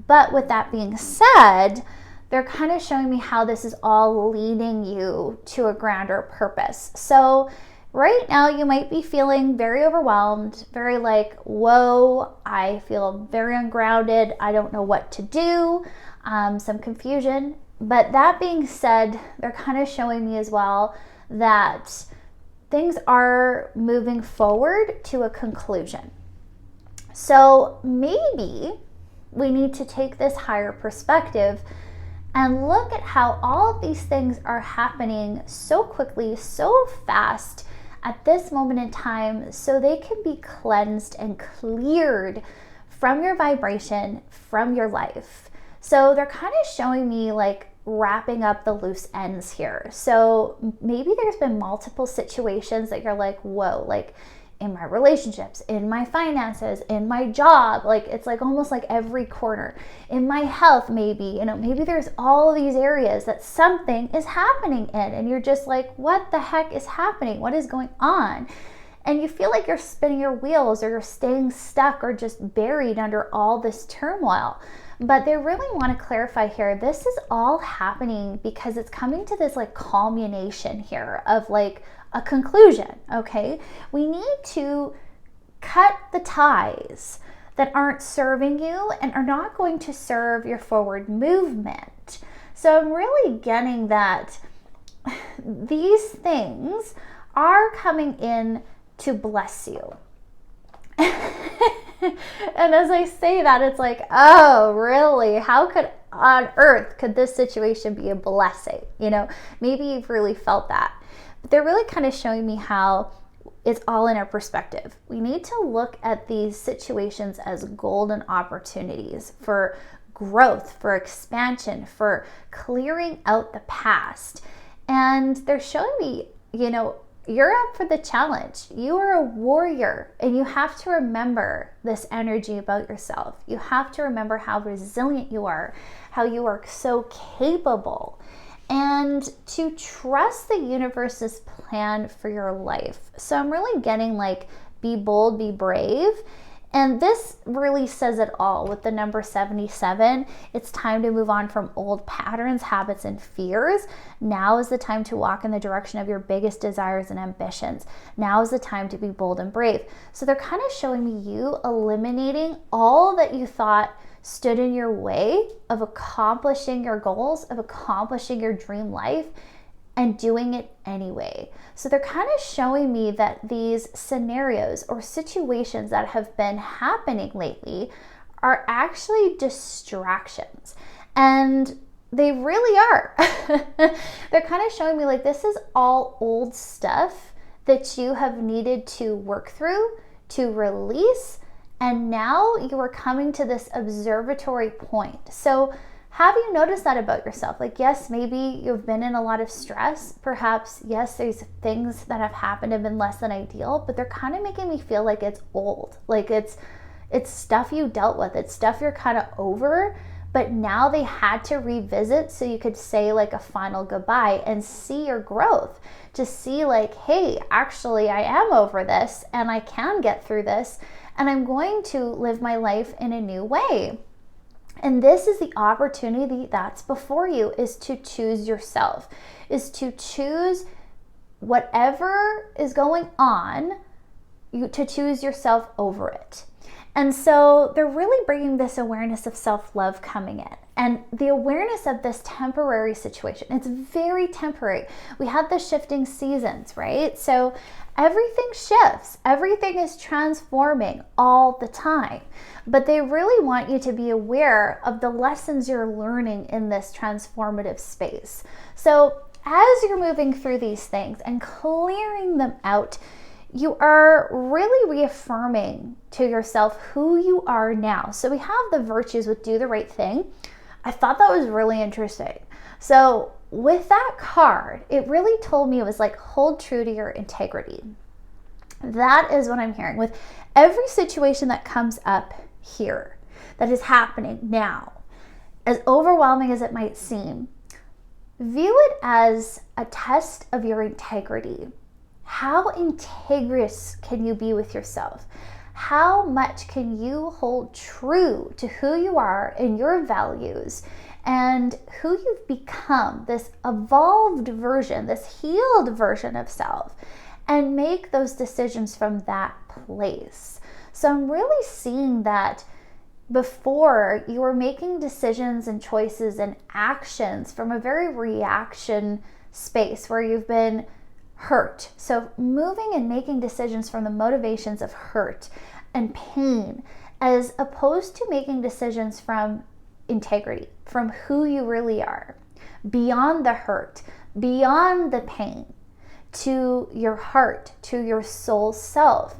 S1: But with that being said, they're kind of showing me how this is all leading you to a grander purpose. So right now you might be feeling very overwhelmed, very like, whoa, I feel very ungrounded. I don't know what to do. Some confusion. But that being said, they're kind of showing me as well that things are moving forward to a conclusion. So maybe we need to take this higher perspective and look at how all of these things are happening so quickly, so fast at this moment in time, so they can be cleansed and cleared from your vibration, from your life. So they're kind of showing me like wrapping up the loose ends here. So maybe there's been multiple situations that you're like, whoa, like in my relationships, in my finances, in my job, like it's like almost like every corner. In my health, maybe, maybe there's all of these areas that something is happening in and you're just like, what the heck is happening? What is going on? And you feel like you're spinning your wheels or you're staying stuck or just buried under all this turmoil. But they really want to clarify here, this is all happening because it's coming to this like culmination here of like a conclusion, okay? We need to cut the ties that aren't serving you and are not going to serve your forward movement. So I'm really getting that these things are coming in to bless you. And as I say that, it's like, oh, really? How could on earth could this situation be a blessing? Maybe you've really felt that. But they're really kind of showing me how it's all in our perspective. We need to look at these situations as golden opportunities for growth, for expansion, for clearing out the past. And they're showing me, you're up for the challenge. You are a warrior, and you have to remember this energy about yourself. You have to remember how resilient you are, how you are so capable, and to trust the universe's plan for your life. So I'm really getting like, be bold, be brave. And this really says it all with the number 77. It's time to move on from old patterns, habits, and fears. Now is the time to walk in the direction of your biggest desires and ambitions. Now is the time to be bold and brave. So they're kind of showing me you eliminating all that you thought stood in your way of accomplishing your goals, of accomplishing your dream life, and doing it anyway. So they're kind of showing me that these scenarios or situations that have been happening lately are actually distractions. And they really are. They're kind of showing me like this is all old stuff that you have needed to work through, to release, and now you are coming to this observatory point. So have you noticed that about yourself? Like, yes, maybe you've been in a lot of stress. Perhaps, yes, there's things that have happened have been less than ideal, but they're kind of making me feel like it's old. Like it's stuff you dealt with. It's stuff you're kind of over, but now they had to revisit so you could say like a final goodbye and see your growth. To see like, hey, actually I am over this and I can get through this and I'm going to live my life in a new way. And this is the opportunity that's before you, is to choose yourself, is to choose whatever is going on, to choose yourself over it. And so they're really bringing this awareness of self-love coming in, and the awareness of this temporary situation. It's very temporary. We have the shifting seasons, right? So everything shifts. Everything is transforming all the time. But they really want you to be aware of the lessons you're learning in this transformative space. So as you're moving through these things and clearing them out, you are really reaffirming to yourself who you are now. So we have the virtues with do the right thing. I thought that was really interesting. So with that card, it really told me, it was like, hold true to your integrity. That is what I'm hearing with every situation that comes up here, that is happening now. As overwhelming as it might seem, view it as a test of your integrity. How integrous can you be with yourself? How much can you hold true to who you are and your values and who you've become, this evolved version, this healed version of self, and make those decisions from that place? So I'm really seeing that before, you were making decisions and choices and actions from a very reaction space where you've been hurt. So moving and making decisions from the motivations of hurt and pain, as opposed to making decisions from integrity, from who you really are, beyond the hurt, beyond the pain, to your heart, to your soul self.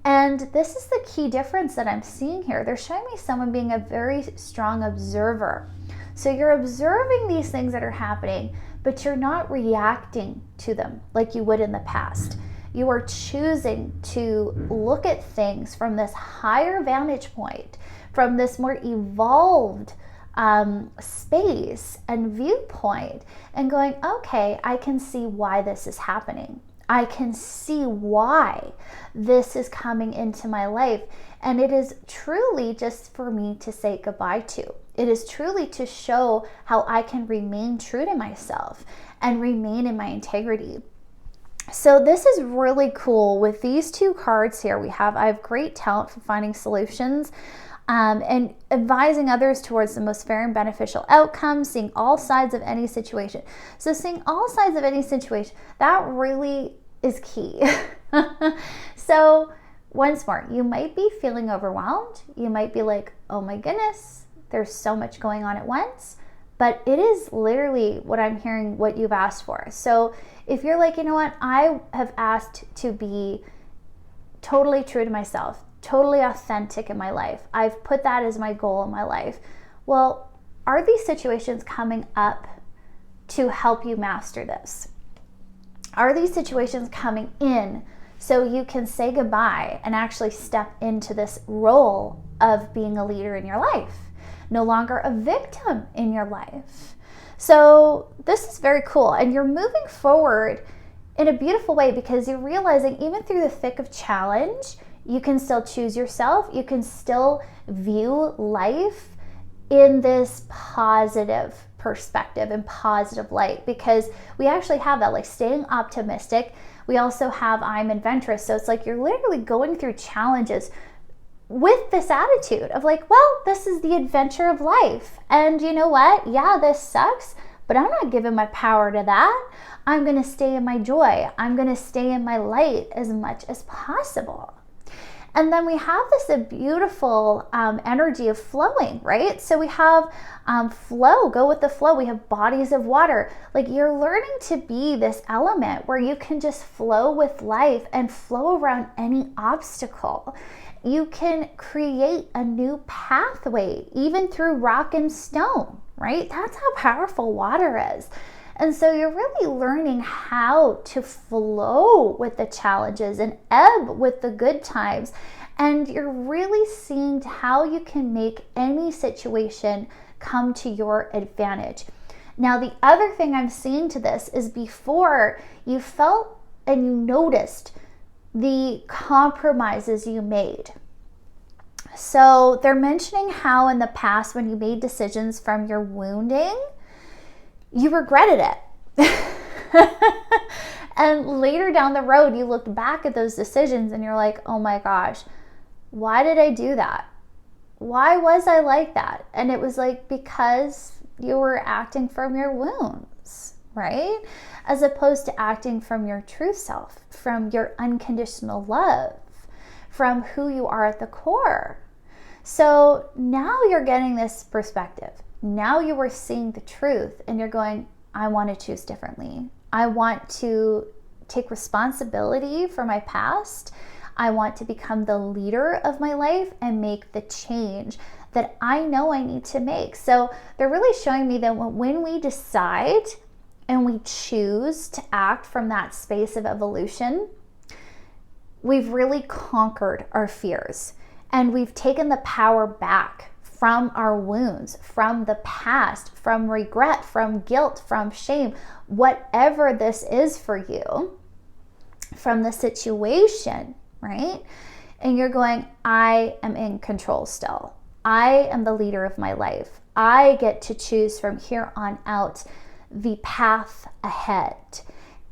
S1: And this is the key difference that I'm seeing here. They're showing me someone being a very strong observer. So you're observing these things that are happening, but you're not reacting to them like you would in the past. You are choosing to look at things from this higher vantage point, from this more evolved space and viewpoint, and going, okay, I can see why this is happening. I can see why this is coming into my life. And it is truly just for me to say goodbye to. It is truly to show how I can remain true to myself and remain in my integrity. So this is really cool. With these two cards here, I have great talent for finding solutions and advising others towards the most fair and beneficial outcomes, seeing all sides of any situation. So seeing all sides of any situation, that really is key. So once more, you might be feeling overwhelmed. You might be like, oh my goodness, there's so much going on at once. But it is literally what I'm hearing, what you've asked for. So if you're like, you know what, I have asked to be totally true to myself, totally authentic in my life. I've put that as my goal in my life. Well, are these situations coming up to help you master this? Are these situations coming in so you can say goodbye and actually step into this role of being a leader in your life? No longer a victim in your life. So this is very cool. And you're moving forward in a beautiful way because you're realizing even through the thick of challenge, you can still choose yourself. You can still view life in this positive perspective and positive light, because we actually have that, like staying optimistic. We also have I'm adventurous. So it's like you're literally going through challenges with this attitude of like, well, this is the adventure of life. And you know what? Yeah, this sucks, but I'm not giving my power to that. I'm going to stay in my joy. I'm going to stay in my light as much as possible. And then we have this beautiful energy of flowing, right? So we have flow, go with the flow. We have bodies of water. Like you're learning to be this element where you can just flow with life and flow around any obstacle. You can create a new pathway, even through rock and stone, right? That's how powerful water is. And so you're really learning how to flow with the challenges and ebb with the good times. And you're really seeing how you can make any situation come to your advantage. Now, the other thing I'm seeing to this is before you felt and you noticed the compromises you made. So they're mentioning how in the past when you made decisions from your wounding, you regretted it. And later down the road, you looked back at those decisions and you're like, oh my gosh, why did I do that? Why was I like that? And it was like, because you were acting from your wounds, right? As opposed to acting from your true self, from your unconditional love, from who you are at the core. So now you're getting this perspective. Now you are seeing the truth and you're going, I want to choose differently. I want to take responsibility for my past. I want to become the leader of my life and make the change that I know I need to make. So they're really showing me that when we decide and we choose to act from that space of evolution, we've really conquered our fears and we've taken the power back from our wounds, from the past, from regret, from guilt, from shame, whatever this is for you, from the situation, right? And you're going, I am in control still. I am the leader of my life. I get to choose from here on out the path ahead.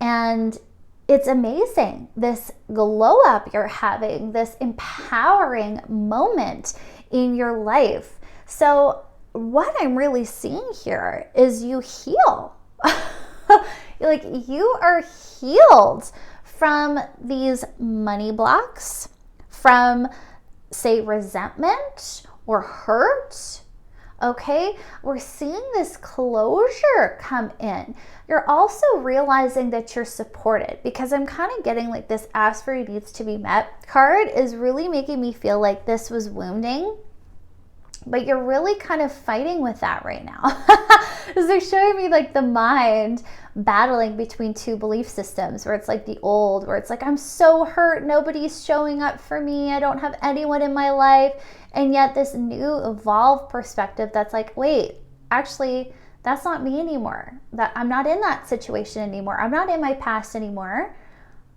S1: And it's amazing, this glow up you're having, this empowering moment in your life. So what I'm really seeing here is you heal. Like you are healed from these money blocks, from say resentment or hurt. Okay, we're seeing this closure come in. You're also realizing that you're supported, because I'm kind of getting like this ask for your needs to be met card is really making me feel like this was wounding, but you're really kind of fighting with that right now. Because they're showing me like the mind battling between two belief systems, where it's like the old, where it's like, I'm so hurt, nobody's showing up for me, I don't have anyone in my life. And yet this new evolved perspective that's like, wait, actually, that's not me anymore. That I'm not in that situation anymore. I'm not in my past anymore.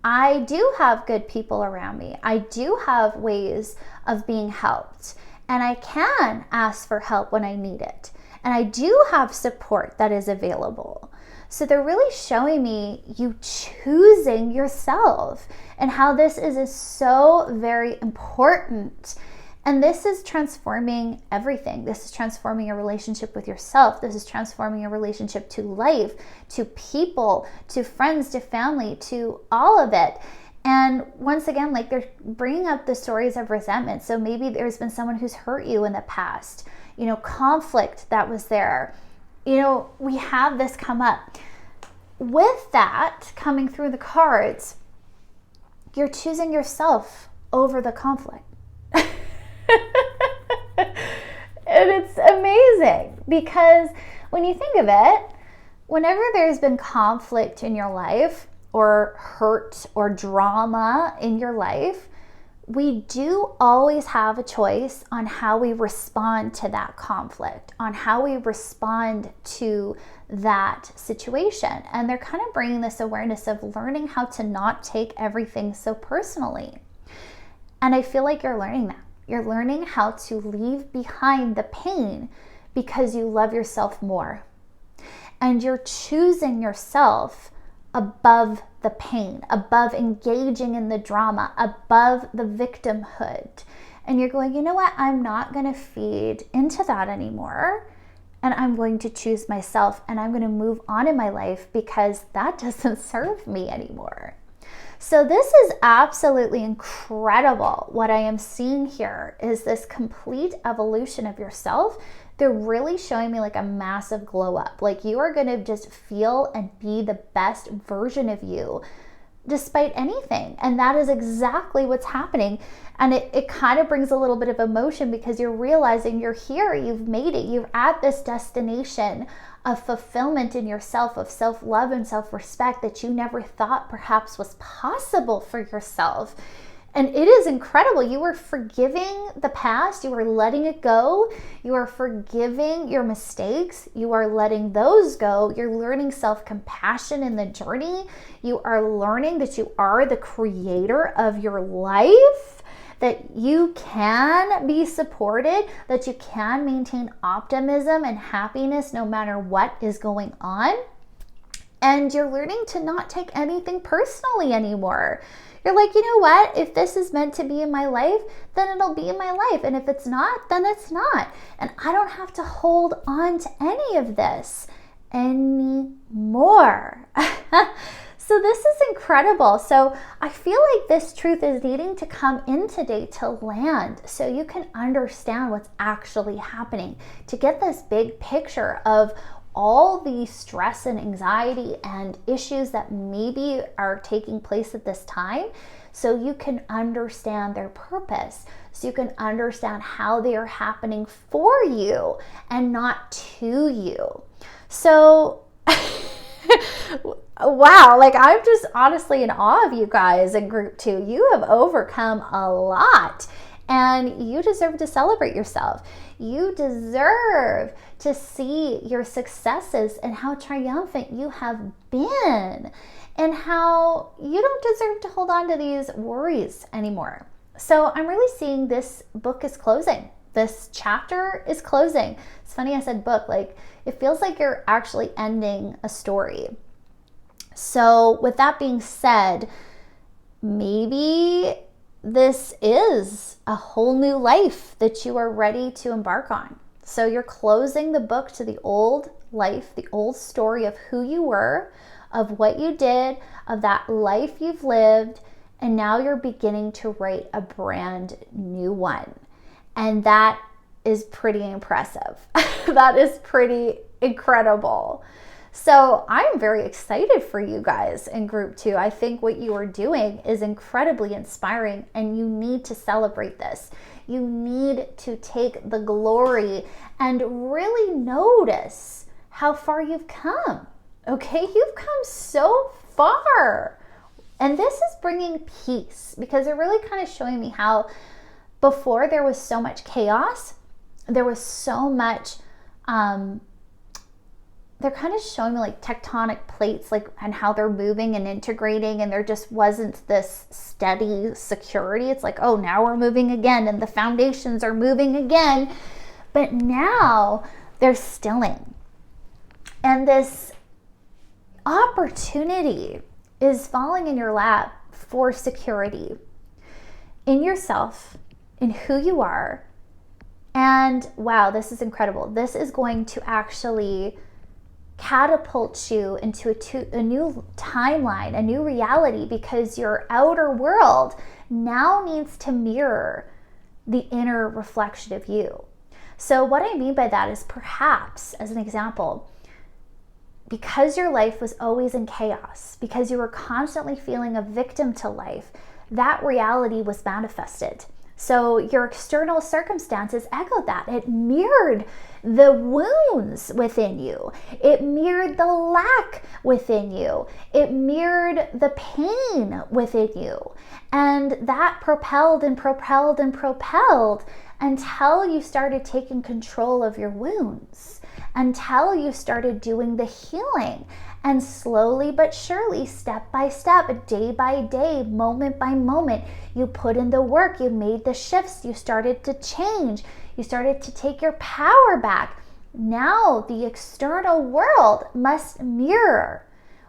S1: I do have good people around me. I do have ways of being helped. And I can ask for help when I need it. And I do have support that is available. So they're really showing me you choosing yourself and how this is so very important. And this is transforming everything. This is transforming your relationship with yourself. This is transforming your relationship to life, to people, to friends, to family, to all of it. And once again, like they're bringing up the stories of resentment. So maybe there's been someone who's hurt you in the past, conflict that was there. We have this come up. With that coming through the cards, you're choosing yourself over the conflict. And it's amazing, because when you think of it, whenever there's been conflict in your life or hurt or drama in your life, we do always have a choice on how we respond to that conflict, on how we respond to that situation. And they're kind of bringing this awareness of learning how to not take everything so personally. And I feel like you're learning that. You're learning how to leave behind the pain because you love yourself more. And you're choosing yourself above the pain, above engaging in the drama, above the victimhood. And you're going, you know what? I'm not going to feed into that anymore. And I'm going to choose myself, and I'm going to move on in my life because that doesn't serve me anymore. So this is absolutely incredible. What I am seeing here is this complete evolution of yourself. They're really showing me like a massive glow up. Like you are going to just feel and be the best version of you despite anything. And that is exactly what's happening. And it kind of brings a little bit of emotion because you're realizing you're here, you've made it, you're at this destination of fulfillment in yourself, of self-love and self-respect that you never thought perhaps was possible for yourself. And it is incredible. You are forgiving the past. You are letting it go. You are forgiving your mistakes. You are letting those go. You're learning self-compassion in the journey. You are learning that you are the creator of your life, that you can be supported, that you can maintain optimism and happiness no matter what is going on. And you're learning to not take anything personally anymore. You're like, you know what? If this is meant to be in my life, then it'll be in my life. And if it's not, then it's not. And I don't have to hold on to any of this anymore. So this is incredible. So I feel like this truth is needing to come in today to land so you can understand what's actually happening, to get this big picture of all the stress and anxiety and issues that maybe are taking place at this time, so you can understand their purpose, so you can understand how they are happening for you and not to you. So wow, like I'm just honestly in awe of you guys in group 2. You have overcome a lot and you deserve to celebrate yourself. You deserve to see your successes and how triumphant you have been and how you don't deserve to hold on to these worries anymore. So I'm really seeing this book is closing. This chapter is closing. It's funny I said book, like it feels like you're actually ending a story. So with that being said, maybe this is a whole new life that you are ready to embark on. So you're closing the book to the old life, the old story of who you were, of what you did, of that life you've lived, and now you're beginning to write a brand new one. And that is pretty impressive. That is pretty incredible. So I'm very excited for you guys in group 2. I think what you are doing is incredibly inspiring and you need to celebrate this. You need to take the glory and really notice how far you've come. Okay, you've come so far. And this is bringing peace because they're really kind of showing me how before there was so much chaos, there was so much, they're kind of showing me like tectonic plates, like, and how they're moving and integrating, and there just wasn't this steady security. It's like, oh, now we're moving again and the foundations are moving again. But now they're stilling. And this opportunity is falling in your lap for security in yourself, in who you are. And wow, this is incredible. This is going to actually catapult you into a new timeline, a new reality, because your outer world now needs to mirror the inner reflection of you. So what I mean by that is, perhaps, as an example, because your life was always in chaos, because you were constantly feeling a victim to life, that reality was manifested. So your external circumstances echoed that. It mirrored the wounds within you. It mirrored the lack within you. It mirrored the pain within you. And that propelled and propelled and propelled until you started taking control of your wounds, until you started doing the healing. And slowly but surely, step by step, day by day, moment by moment, you put in the work, you made the shifts, you started to change, you started to take your power back. Now the external world must mirror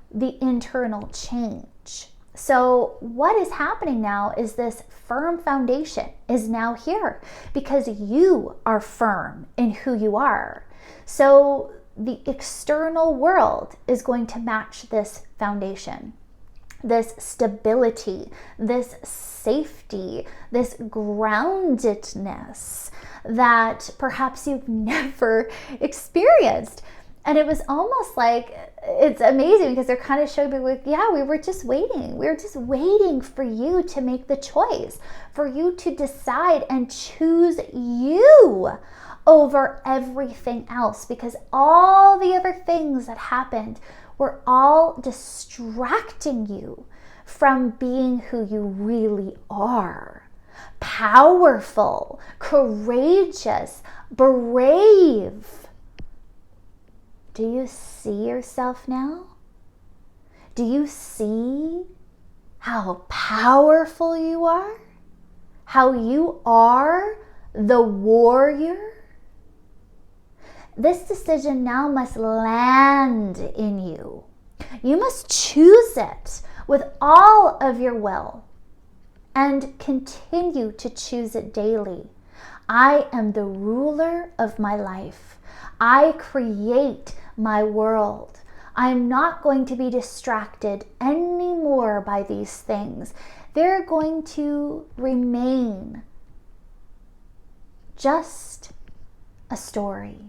S1: the internal change. So what is happening now is this firm foundation is now here because you are firm in who you are. So the external world is going to match this foundation, this stability, this safety, this groundedness that perhaps you've never experienced. And it was almost like, it's amazing because they're kind of showing me like, yeah, we were just waiting. We were just waiting for you to make the choice, for you to decide and choose you over everything else, because all the other things that happened were all distracting you from being who you really are. Powerful, courageous, brave. Do you see yourself now? Do you see how powerful you are? how you are the warrior, this decision now must land in you. You must choose it with all of your will and continue to choose it daily. I am the ruler of my life. I create my world. I'm not going to be distracted anymore by these things. They're going to remain just a story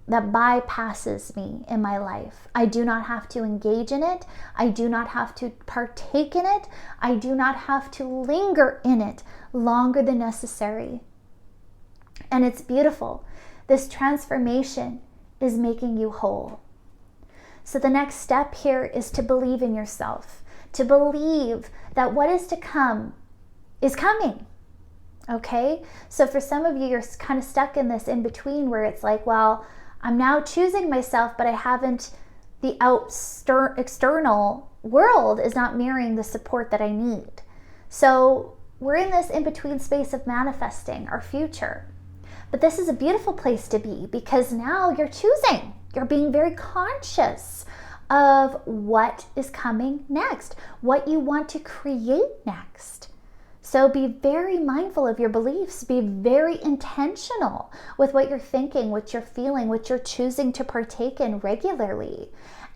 S1: that bypasses me in my life. I do not have to engage in it. I do not have to partake in it. I do not have to linger in it longer than necessary. And it's beautiful. This transformation is making you whole. So the next step here is to believe in yourself, to believe that what is to come is coming. Okay? So for some of you, you're kind of stuck in this in between where it's like, well, I'm now choosing myself, but I haven't, the external world is not mirroring the support that I need. So we're in this in-between space of manifesting our future. But this is a beautiful place to be because now you're choosing. You're being very conscious of what is coming next, what you want to create next. So be very mindful of your beliefs. Be very intentional with what you're thinking, what you're feeling, what you're choosing to partake in regularly.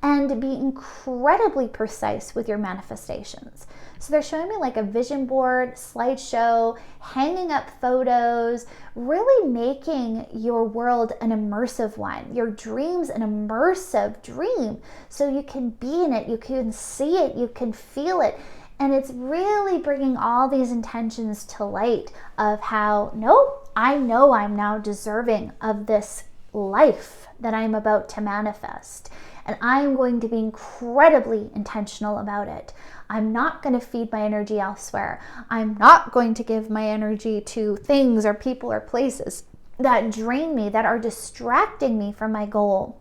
S1: And be incredibly precise with your manifestations. So they're showing me like a vision board, slideshow, hanging up photos, really making your world an immersive one, your dreams an immersive dream. So you can be in it, you can see it, you can feel it. And it's really bringing all these intentions to light of how, no, I know I'm now deserving of this life that I'm about to manifest. And I'm going to be incredibly intentional about it. I'm not going to feed my energy elsewhere. I'm not going to give my energy to things or people or places that drain me, that are distracting me from my goal.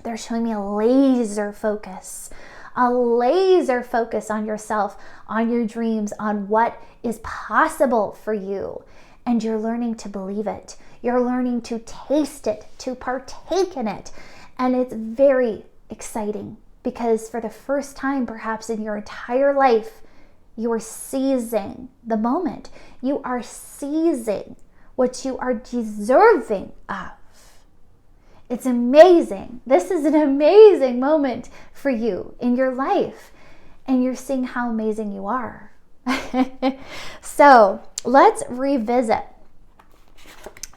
S1: They're showing me a laser focus on yourself, on your dreams, on what is possible for you. And you're learning to believe it. You're learning to taste it, to partake in it. And it's very exciting because for the first time, perhaps in your entire life, you are seizing the moment. You are seizing what you are deserving of. It's amazing. This is an amazing moment for you in your life. And you're seeing how amazing you are. So let's revisit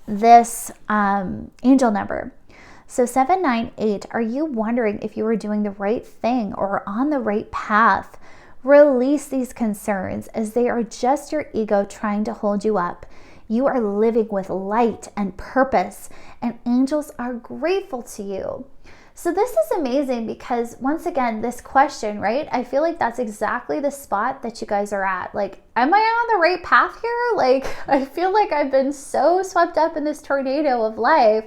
S1: this angel number. So 798, are you wondering if you are doing the right thing or on the right path? Release these concerns as they are just your ego trying to hold you up. You are living with light and purpose, and angels are grateful to you. So this is amazing because once again, this question, right? I feel like that's exactly the spot that you guys are at. Like, am I on the right path here? Like, I feel like I've been so swept up in this tornado of life.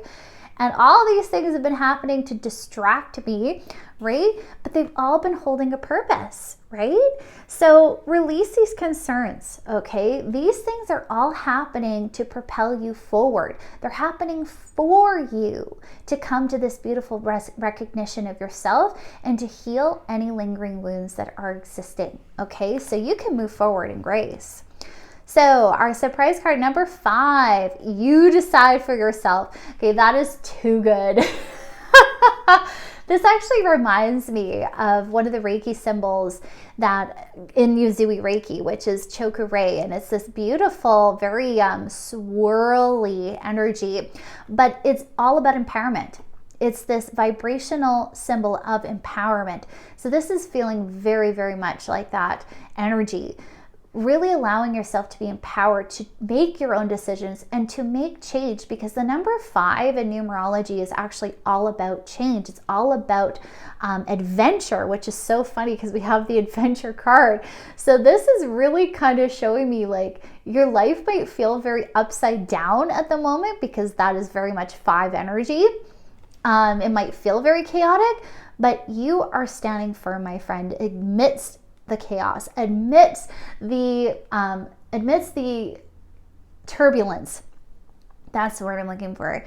S1: And all these things have been happening to distract me, right? But they've all been holding a purpose, right? So release these concerns, okay? These things are all happening to propel you forward. They're happening for you to come to this beautiful recognition of yourself and to heal any lingering wounds that are existing, okay? So you can move forward in grace. So our surprise card number 5, you decide for yourself. Okay, that is too good. This actually reminds me of one of the Reiki symbols that in Yuzui Reiki, which is Chokurei, and it's this beautiful, very swirly energy, but it's all about empowerment. It's this vibrational symbol of empowerment. So this is feeling very, very much like that energy. Really allowing yourself to be empowered to make your own decisions and to make change, because the number 5 in numerology is actually all about change. It's all about adventure, which is so funny because we have the adventure card. So this is really kind of showing me like your life might feel very upside down at the moment because that is very much 5 energy. It might feel very chaotic, but you are standing firm, my friend, amidst the chaos, amidst the turbulence. That's the word I'm looking for.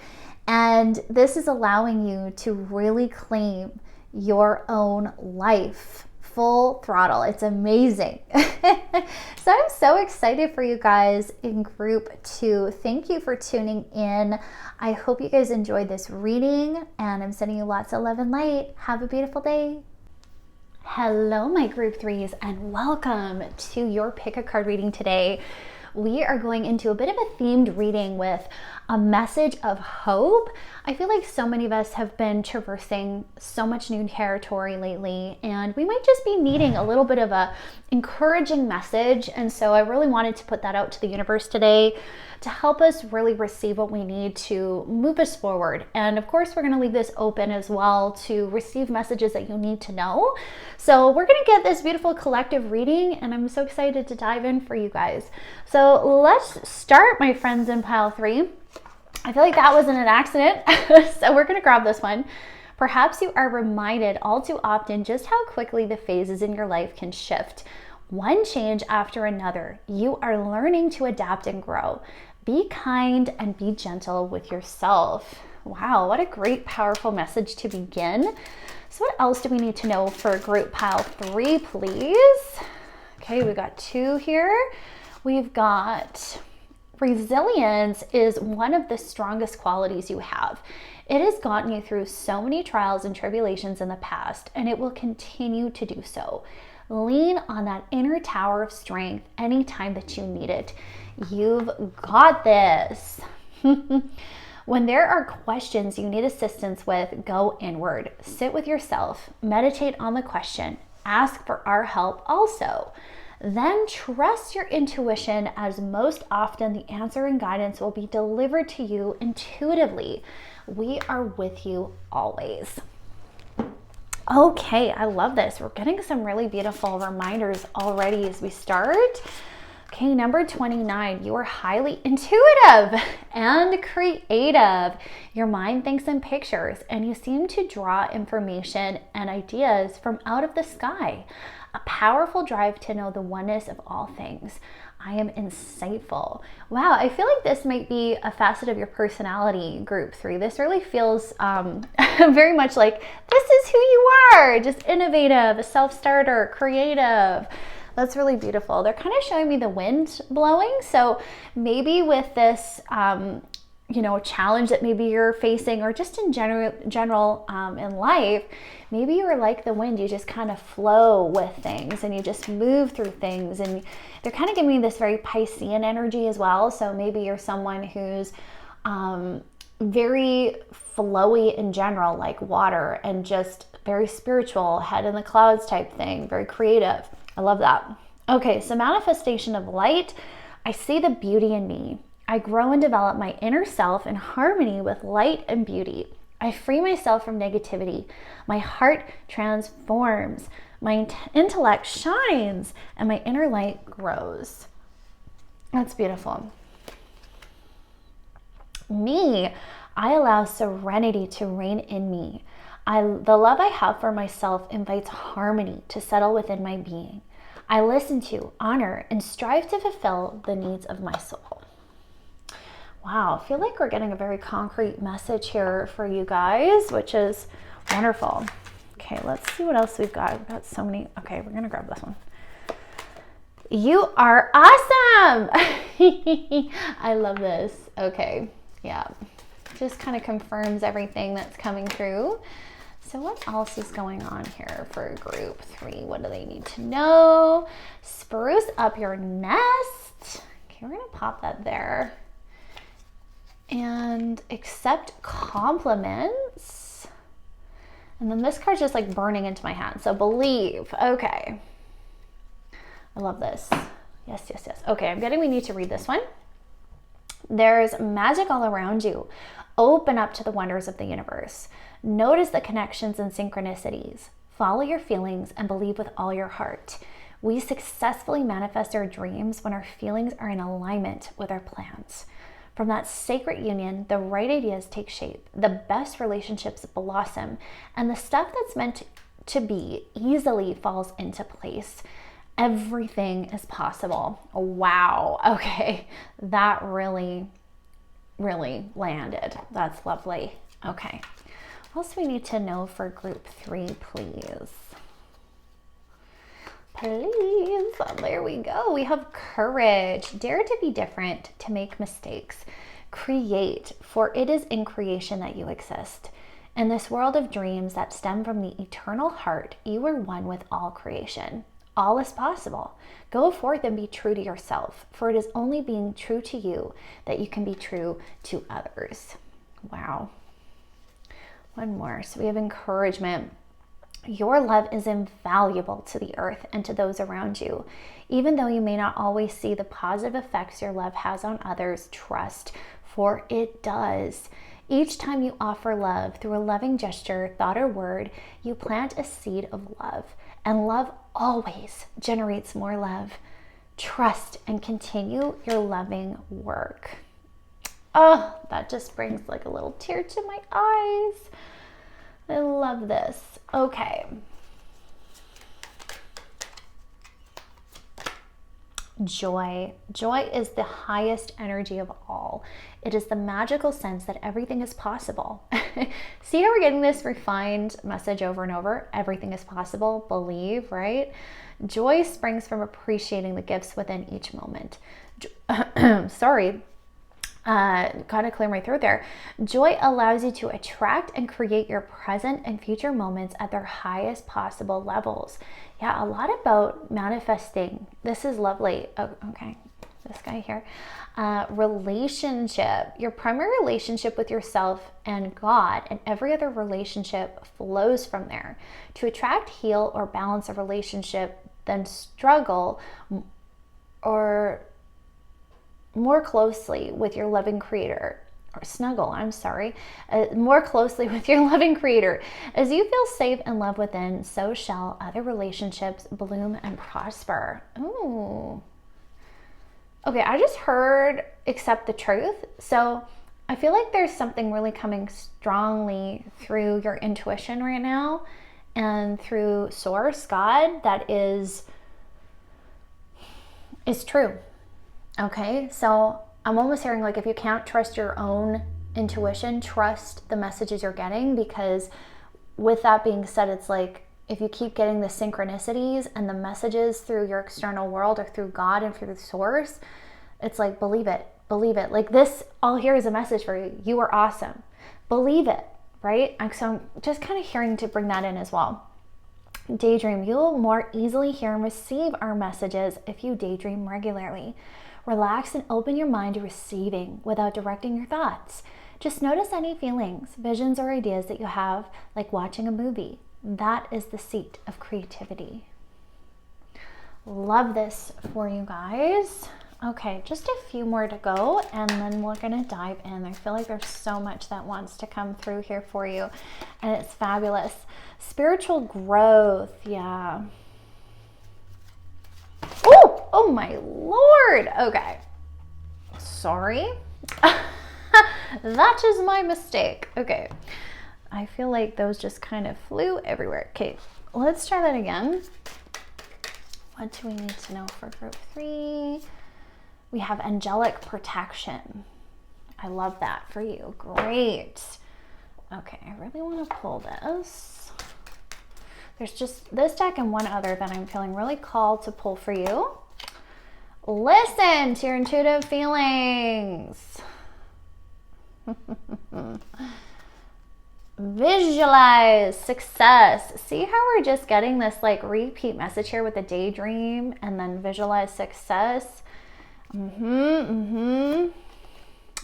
S1: And this is allowing you to really claim your own life. Full throttle. It's amazing. So I'm so excited for you guys in group 2. Thank you for tuning in. I hope you guys enjoyed this reading, and I'm sending you lots of love and light. Have a beautiful day. Hello, my group 3s, and welcome to your pick a card reading today. We are going into a bit of a themed reading with a message of hope. I feel like so many of us have been traversing so much new territory lately, and we might just be needing a little bit of a encouraging message. And so I really wanted to put that out to the universe today to help us really receive what we need to move us forward. And of course, we're going to leave this open as well to receive messages that you need to know. So we're going to get this beautiful collective reading, and I'm so excited to dive in for you guys. So let's start, my friends in pile 3. I feel like that wasn't an accident. So we're going to grab this one. Perhaps you are reminded all too often just how quickly the phases in your life can shift. One change after another. You are learning to adapt and grow. Be kind and be gentle with yourself. Wow, what a great, powerful message to begin. So what else do we need to know for group pile 3, please? Okay, we got 2 here. We've got resilience is one of the strongest qualities you have. It has gotten you through so many trials and tribulations in the past, and it will continue to do so. Lean on that inner tower of strength anytime that you need it. You've got this. When there are questions you need assistance with, go inward. Sit with yourself. Meditate on the question. Ask for our help also. Then trust your intuition, as most often the answer and guidance will be delivered to you intuitively. We are with you always. Okay, I love this. We're getting some really beautiful reminders already as we start. Okay, number 29, you are highly intuitive and creative. Your mind thinks in pictures, and you seem to draw information and ideas from out of the sky. A powerful drive to know the oneness of all things. I am insightful. Wow, I feel like this might be a facet of your personality, group 3. This really feels very much like this is who you are. Just innovative, a self-starter, creative. That's really beautiful. They're kind of showing me the wind blowing. So maybe with this, challenge that maybe you're facing, or just in general in life, maybe you're like the wind. You just kind of flow with things, and you just move through things. And they're kind of giving me this very Piscean energy as well. So maybe you're someone who's very flowy in general, like water, and just very spiritual, head in the clouds type thing, very creative. I love that. Okay, so manifestation of light. I see the beauty in me. I grow and develop my inner self in harmony with light and beauty. I free myself from negativity. My heart transforms. My intellect shines, and my inner light grows. That's beautiful. Me, I allow serenity to reign in me. The love I have for myself invites harmony to settle within my being. I listen to, honor, and strive to fulfill the needs of my soul. Wow, I feel like we're getting a very concrete message here for you guys, which is wonderful. Okay, let's see what else we've got. We've got so many. Okay, we're gonna grab this one. You are awesome. I love this. Okay, yeah, just kind of confirms everything that's coming through. So what else is going on here for group 3? What do they need to know? Spruce up your nest. Okay, we're gonna pop that there. And accept compliments. And then this card's just like burning into my hand. So believe. Okay. I love this. Yes, yes, yes. Okay, I'm getting we need to read this one. There's magic all around you. Open up to the wonders of the universe. Notice the connections and synchronicities. Follow your feelings and believe with all your heart. We successfully manifest our dreams when our feelings are in alignment with our plans. From that sacred union, the right ideas take shape, the best relationships blossom, and the stuff that's meant to be easily falls into place. Everything is possible. Wow. Okay. That really, really landed. That's lovely. Okay. What else do we need to know for group 3, please? Please. There we go. We have courage. Dare to be different, to make mistakes. Create, for it is in creation that you exist. In this world of dreams that stem from the eternal heart, you are one with all creation. All is possible. Go forth and be true to yourself, for it is only being true to you that you can be true to others. Wow. One more. So we have encouragement. Your love is invaluable to the earth and to those around you. Even though you may not always see the positive effects your love has on others, trust, for it does. Each time you offer love through a loving gesture, thought, or word, you plant a seed of love. And love always generates more love. Trust and continue your loving work. Oh, that just brings like a little tear to my eyes. I love this. Okay. Joy. Joy is the highest energy of all. It is the magical sense that everything is possible. See how we're getting this refined message over and over? Everything is possible. Believe, right? Joy springs from appreciating the gifts within each moment. Sorry. Gotta clear my throat there. Joy allows you to attract and create your present and future moments at their highest possible levels. Yeah, a lot about manifesting. This is lovely. Oh, okay, this guy here. Relationship. Your primary relationship with yourself and God, and every other relationship flows from there. To attract, heal, or balance a relationship, then struggle or more closely with your loving creator, or snuggle, more closely with your loving creator. As you feel safe and love within, so shall other relationships bloom and prosper. Ooh. Okay, I just heard accept the truth. So I feel like there's something really coming strongly through your intuition right now and through Source, God, that is true. Okay, so I'm almost hearing like if you can't trust your own intuition, trust the messages you're getting, because with that being said, it's like if you keep getting the synchronicities and the messages through your external world or through God and through the Source, it's like believe it. Like this all here is a message for you. You are awesome. Believe it, right? So I'm just kind of hearing to bring that in as well. Daydream. You'll more easily hear and receive our messages if you daydream regularly. Relax and open your mind to receiving without directing your thoughts. Just notice any feelings, visions, or ideas that you have, like watching a movie. That is the seat of creativity. Love this for you guys. Okay, just a few more to go, and then we're going to dive in. I feel like there's so much that wants to come through here for you, and it's fabulous. Spiritual growth, yeah. Oh my Lord. Okay. Sorry. That is my mistake. Okay. I feel like those just kind of flew everywhere. Okay. Let's try that again. What do we need to know for group 3? We have angelic protection. I love that for you. Great. Okay. I really want to pull this. There's just this deck and one other that I'm feeling really called to pull for you. Listen to your intuitive feelings. Visualize success. See how we're just getting this like repeat message here with the daydream and then visualize success.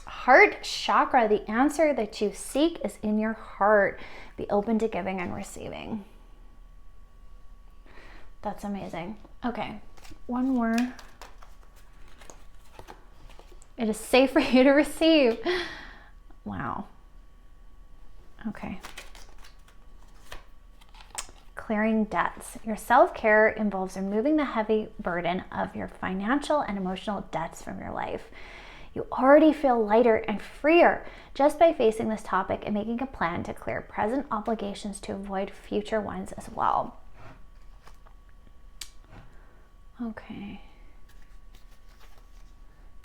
S1: Heart chakra. The answer that you seek is in your heart. Be open to giving and receiving. That's amazing. Okay, one more. It is safe for you to receive. Wow. Okay. Clearing debts. Your self-care involves removing the heavy burden of your financial and emotional debts from your life. You already feel lighter and freer just by facing this topic and making a plan to clear present obligations to avoid future ones as well. Okay.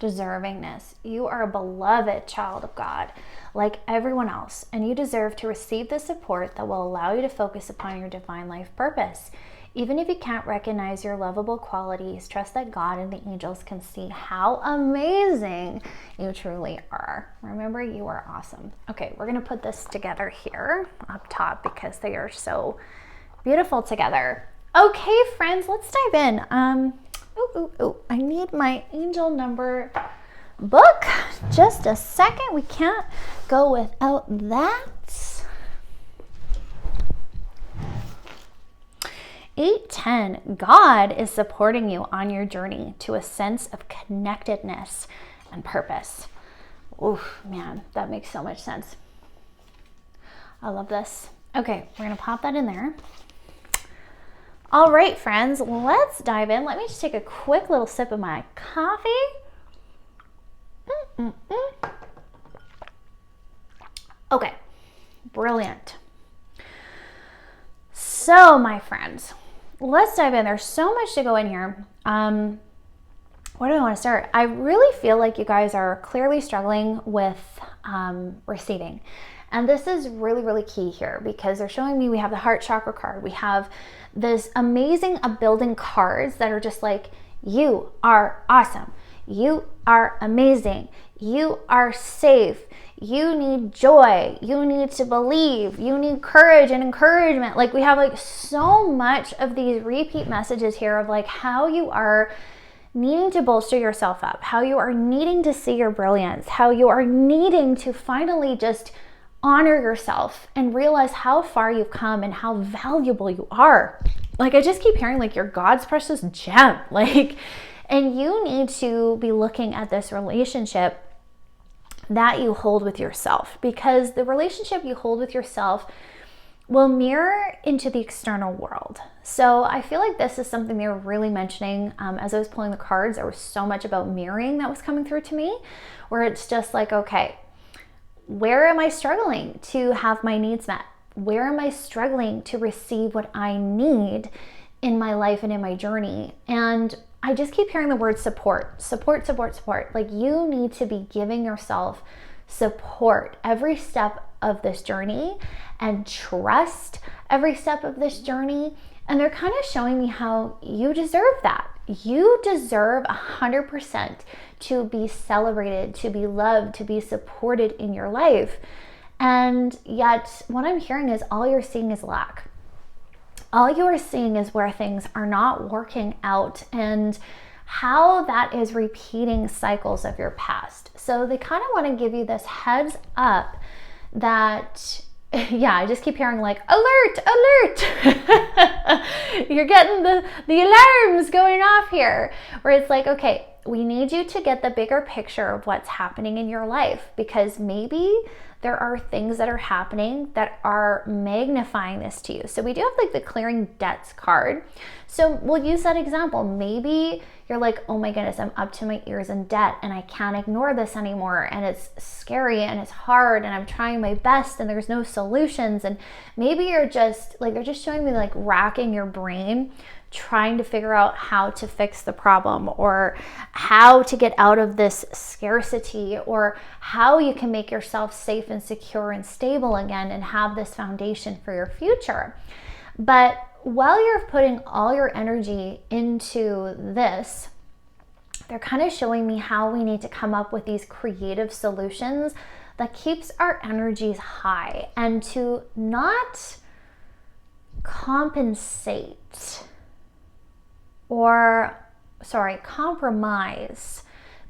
S1: Deservingness. You are a beloved child of God, like everyone else, and you deserve to receive the support that will allow you to focus upon your divine life purpose. Even if you can't recognize your lovable qualities, trust that God and the angels can see how amazing you truly are. Remember, you are awesome. Okay, we're gonna put this together here up top because they are so beautiful together. Okay, friends, let's dive in. I need my angel number book. Just a second. We can't go without that. 810. God is supporting you on your journey to a sense of connectedness and purpose. Oh, man, that makes so much sense. I love this. Okay, we're going to pop that in there. All right, friends, let's dive in. Let me just take a quick little sip of my coffee. Okay, brilliant. So, my friends, let's dive in. There's so much to go in here. Where do I want to start? I really feel like you guys are clearly struggling with receiving. And this is really, really key here because they're showing me we have the heart chakra card. We have this amazing building cards that are just like, you are awesome. You are amazing. You are safe. You need joy. You need to believe. You need courage and encouragement. Like we have like so much of these repeat messages here of like how you are needing to bolster yourself up, how you are needing to see your brilliance, how you are needing to finally just honor yourself and realize how far you've come and how valuable you are. Like I just keep hearing like you're God's precious gem. Like, and you need to be looking at this relationship that you hold with yourself, because the relationship you hold with yourself will mirror into the external world. So I feel like this is something they were really mentioning as I was pulling the cards. There was so much about mirroring that was coming through to me, where it's just like, okay, where am I struggling to have my needs met? Where am I struggling to receive what I need in my life and in my journey? And I just keep hearing the word support, support, support, support. Like you need to be giving yourself support every step of this journey and trust every step of this journey. And they're kind of showing me how you deserve that. You deserve 100% to be celebrated, to be loved, to be supported in your life. And yet what I'm hearing is all you're seeing is lack. All you are seeing is where things are not working out and how that is repeating cycles of your past. So they kind of want to give you this heads up that, yeah, I just keep hearing like, alert, alert. You're getting the alarms going off here, where it's like, okay, we need you to get the bigger picture of what's happening in your life, because maybe there are things that are happening that are magnifying this to you. So we do have like the clearing debts card. So we'll use that example. Maybe you're like, oh my goodness, I'm up to my ears in debt and I can't ignore this anymore. And it's scary and it's hard and I'm trying my best and there's no solutions. And maybe you're just like, they're just showing me like racking your brain, trying to figure out how to fix the problem or how to get out of this scarcity or how you can make yourself safe and secure and stable again and have this foundation for your future. But while you're putting all your energy into this, they're kind of showing me how we need to come up with these creative solutions that keeps our energies high and to not compromise,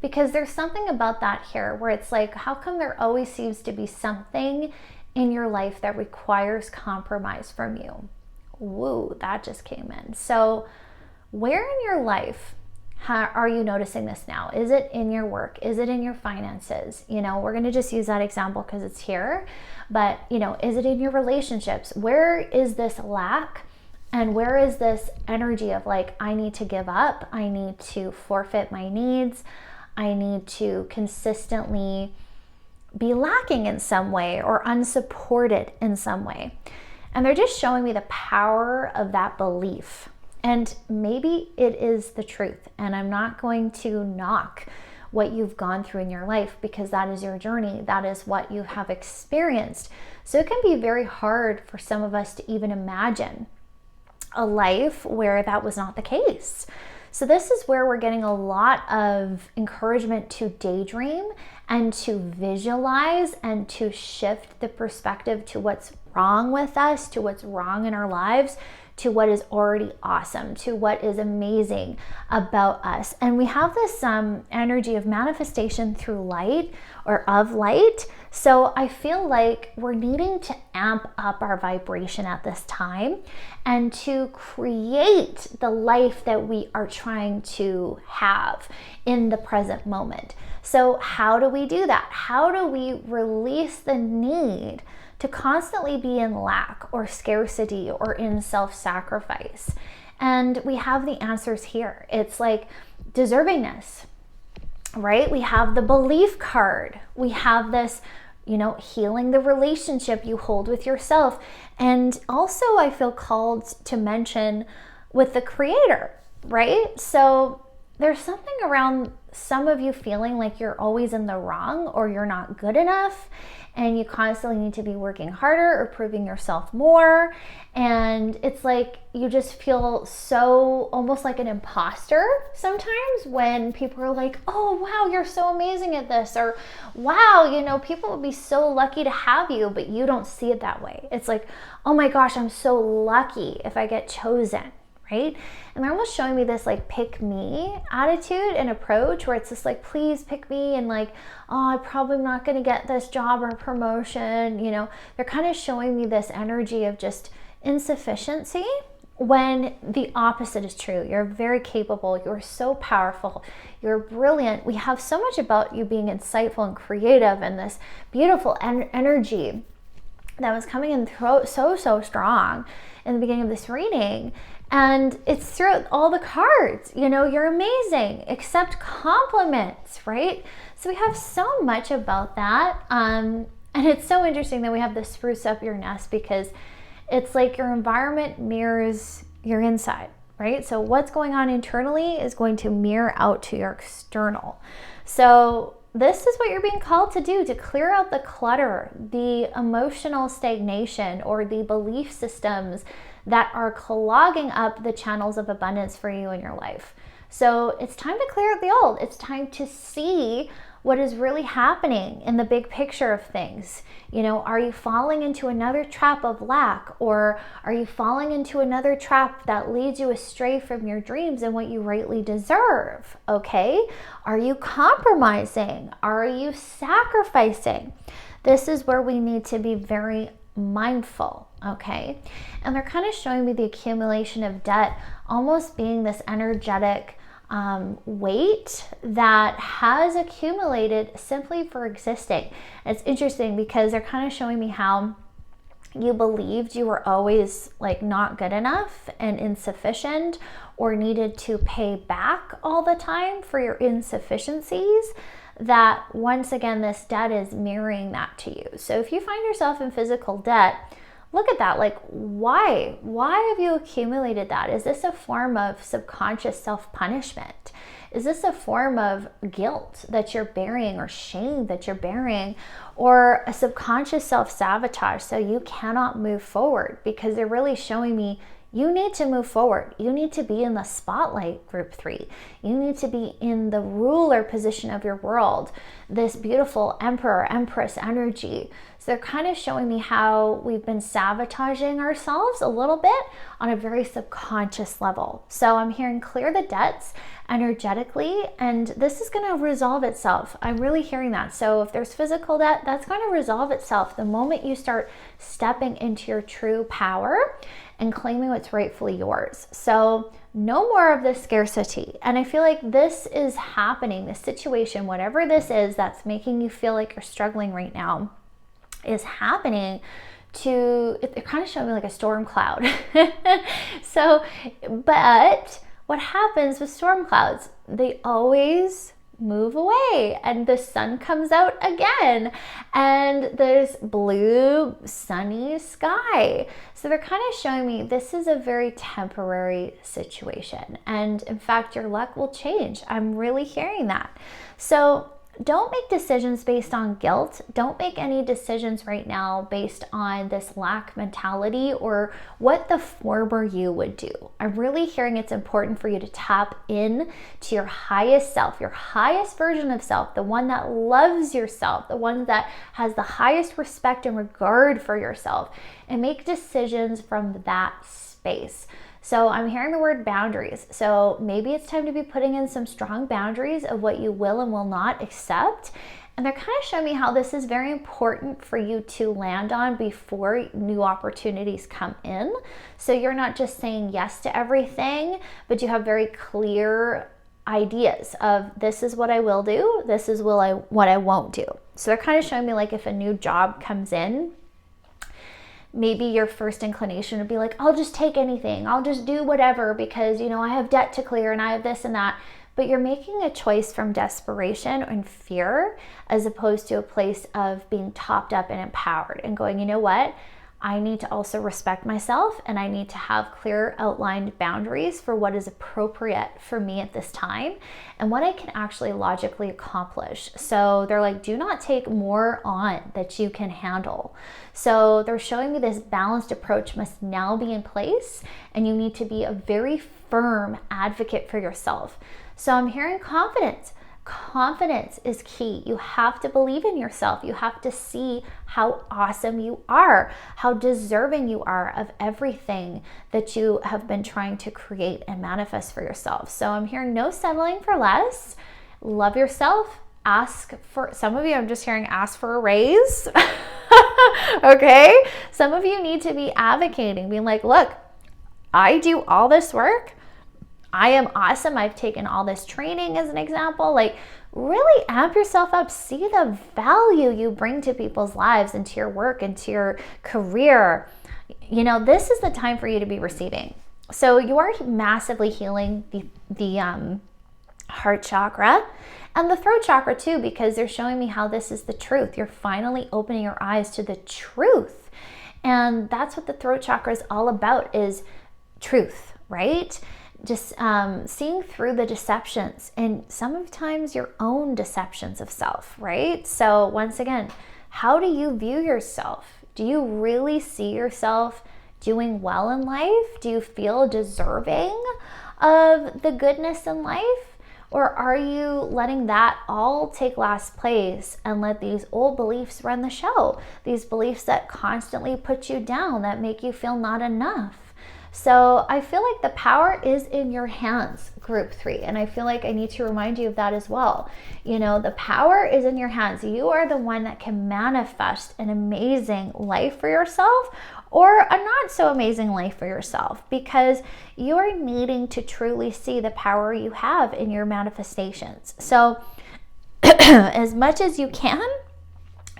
S1: because there's something about that here where it's like, how come there always seems to be something in your life that requires compromise from you? Woo, that just came in. So where in your life are you noticing this now? Is it in your work? Is it in your finances? You know, we're going to just use that example because it's here, but you know, is it in your relationships? Where is this lack? And where is this energy of like, I need to give up, I need to forfeit my needs, I need to consistently be lacking in some way or unsupported in some way? And they're just showing me the power of that belief. And maybe it is the truth. And I'm not going to knock what you've gone through in your life, because that is your journey. That is what you have experienced. So it can be very hard for some of us to even imagine a life where that was not the case. So this is where we're getting a lot of encouragement to daydream and to visualize and to shift the perspective to what's wrong with us, to what's wrong in our lives, to what is already awesome, to what is amazing about us. And we have this energy of manifestation through light, or of light. So I feel like we're needing to amp up our vibration at this time and to create the life that we are trying to have in the present moment. So how do we do that? How do we release the need to constantly be in lack or scarcity or in self-sacrifice? And we have the answers here. It's like deservingness, right? We have the belief card. We have this, healing the relationship you hold with yourself. And also I feel called to mention with the creator, right? So there's something around some of you feeling like you're always in the wrong, or you're not good enough, and you constantly need to be working harder or proving yourself more. And it's like you just feel so almost like an imposter sometimes when people are like, oh wow, you're so amazing at this, or wow, people would be so lucky to have you, but you don't see it that way. It's like, oh my gosh, I'm so lucky if I get chosen, right? And they're almost showing me this like pick me attitude and approach, where it's just like, please pick me, and like, oh, I'm probably not going to get this job or promotion. They're kind of showing me this energy of just insufficiency, when the opposite is true. You're very capable. You're so powerful. You're brilliant. We have so much about you being insightful and creative, and this beautiful energy that was coming in so strong in the beginning of this reading. And it's throughout all the cards. You're amazing. Accept compliments, right? So we have so much about that. And it's so interesting that we have the spruce up your nest, because it's like your environment mirrors your inside, right? So what's going on internally is going to mirror out to your external. So this is what you're being called to do, to clear out the clutter, the emotional stagnation, or the belief systems that are clogging up the channels of abundance for you in your life. So it's time to clear out the old. It's time to see what is really happening in the big picture of things. Are you falling into another trap of lack, or are you falling into another trap that leads you astray from your dreams and what you rightly deserve? Okay? Are you compromising? Are you sacrificing? This is where we need to be very mindful, okay? And they're kind of showing me the accumulation of debt almost being this energetic weight that has accumulated simply for existing. It's interesting because they're kind of showing me how you believed you were always like not good enough and insufficient, or needed to pay back all the time for your insufficiencies, that once again this debt is mirroring that to you. So if you find yourself in physical debt, look at that, like why have you accumulated that? Is this a form of subconscious self-punishment? Is this a form of guilt that you're bearing, or shame that you're bearing, or a subconscious self-sabotage so you cannot move forward? Because they're really showing me you need to move forward. You need to be in the spotlight, group 3. You need to be in the ruler position of your world, this beautiful emperor, empress energy. So they're kind of showing me how we've been sabotaging ourselves a little bit on a very subconscious level. So I'm hearing clear the debts energetically, and this is going to resolve itself. I'm really hearing that. So if there's physical debt, that's going to resolve itself the moment you start stepping into your true power and claiming what's rightfully yours. So no more of this scarcity. And I feel like this is happening, this situation, whatever this is that's making you feel like you're struggling right now, is happening to, they're kind of showing me like a storm cloud. So, but what happens with storm clouds? They always move away and the sun comes out again and there's blue sunny sky. So they're kind of showing me this is a very temporary situation, and in fact your luck will change. I'm really hearing that. So don't make decisions based on guilt. Don't make any decisions right now based on this lack mentality or what the former you would do. I'm really hearing it's important for you to tap in to your highest self, your highest version of self, the one that loves yourself, the one that has the highest respect and regard for yourself, and make decisions from that space. So I'm hearing the word boundaries. So maybe it's time to be putting in some strong boundaries of what you will and will not accept. And they're kind of showing me how this is very important for you to land on before new opportunities come in. So you're not just saying yes to everything, but you have very clear ideas of this is what I will do, this is what I won't do. So they're kind of showing me like if a new job comes in, maybe your first inclination would be like, I'll just take anything. I'll just do whatever because, I have debt to clear and I have this and that. But you're making a choice from desperation and fear as opposed to a place of being topped up and empowered and going, you know what? I need to also respect myself and I need to have clear outlined boundaries for what is appropriate for me at this time and what I can actually logically accomplish. So they're like, do not take more on that you can handle. So they're showing me this balanced approach must now be in place, and you need to be a very firm advocate for yourself. So I'm hearing confidence. Confidence is key. You have to believe in yourself. You have to see how awesome you are, how deserving you are of everything that you have been trying to create and manifest for yourself. So I'm hearing no settling for less. Love yourself. Ask for, some of you, I'm just hearing ask for a raise. Okay? Some of you need to be advocating, being like, look, I do all this work. I am awesome. I've taken all this training as an example. Like, really amp yourself up. See the value you bring to people's lives and to your work and to your career. This is the time for you to be receiving. So you are massively healing the heart chakra and the throat chakra too, because they're showing me how this is the truth. You're finally opening your eyes to the truth. And that's what the throat chakra is all about, is truth, right? Just seeing through the deceptions and sometimes your own deceptions of self, right? So once again, how do you view yourself? Do you really see yourself doing well in life? Do you feel deserving of the goodness in life? Or are you letting that all take last place and let these old beliefs run the show? These beliefs that constantly put you down, that make you feel not enough. So I feel like the power is in your hands, group 3. And I feel like I need to remind you of that as well. The power is in your hands. You are the one that can manifest an amazing life for yourself or a not so amazing life for yourself, because you are needing to truly see the power you have in your manifestations. So as much as you can,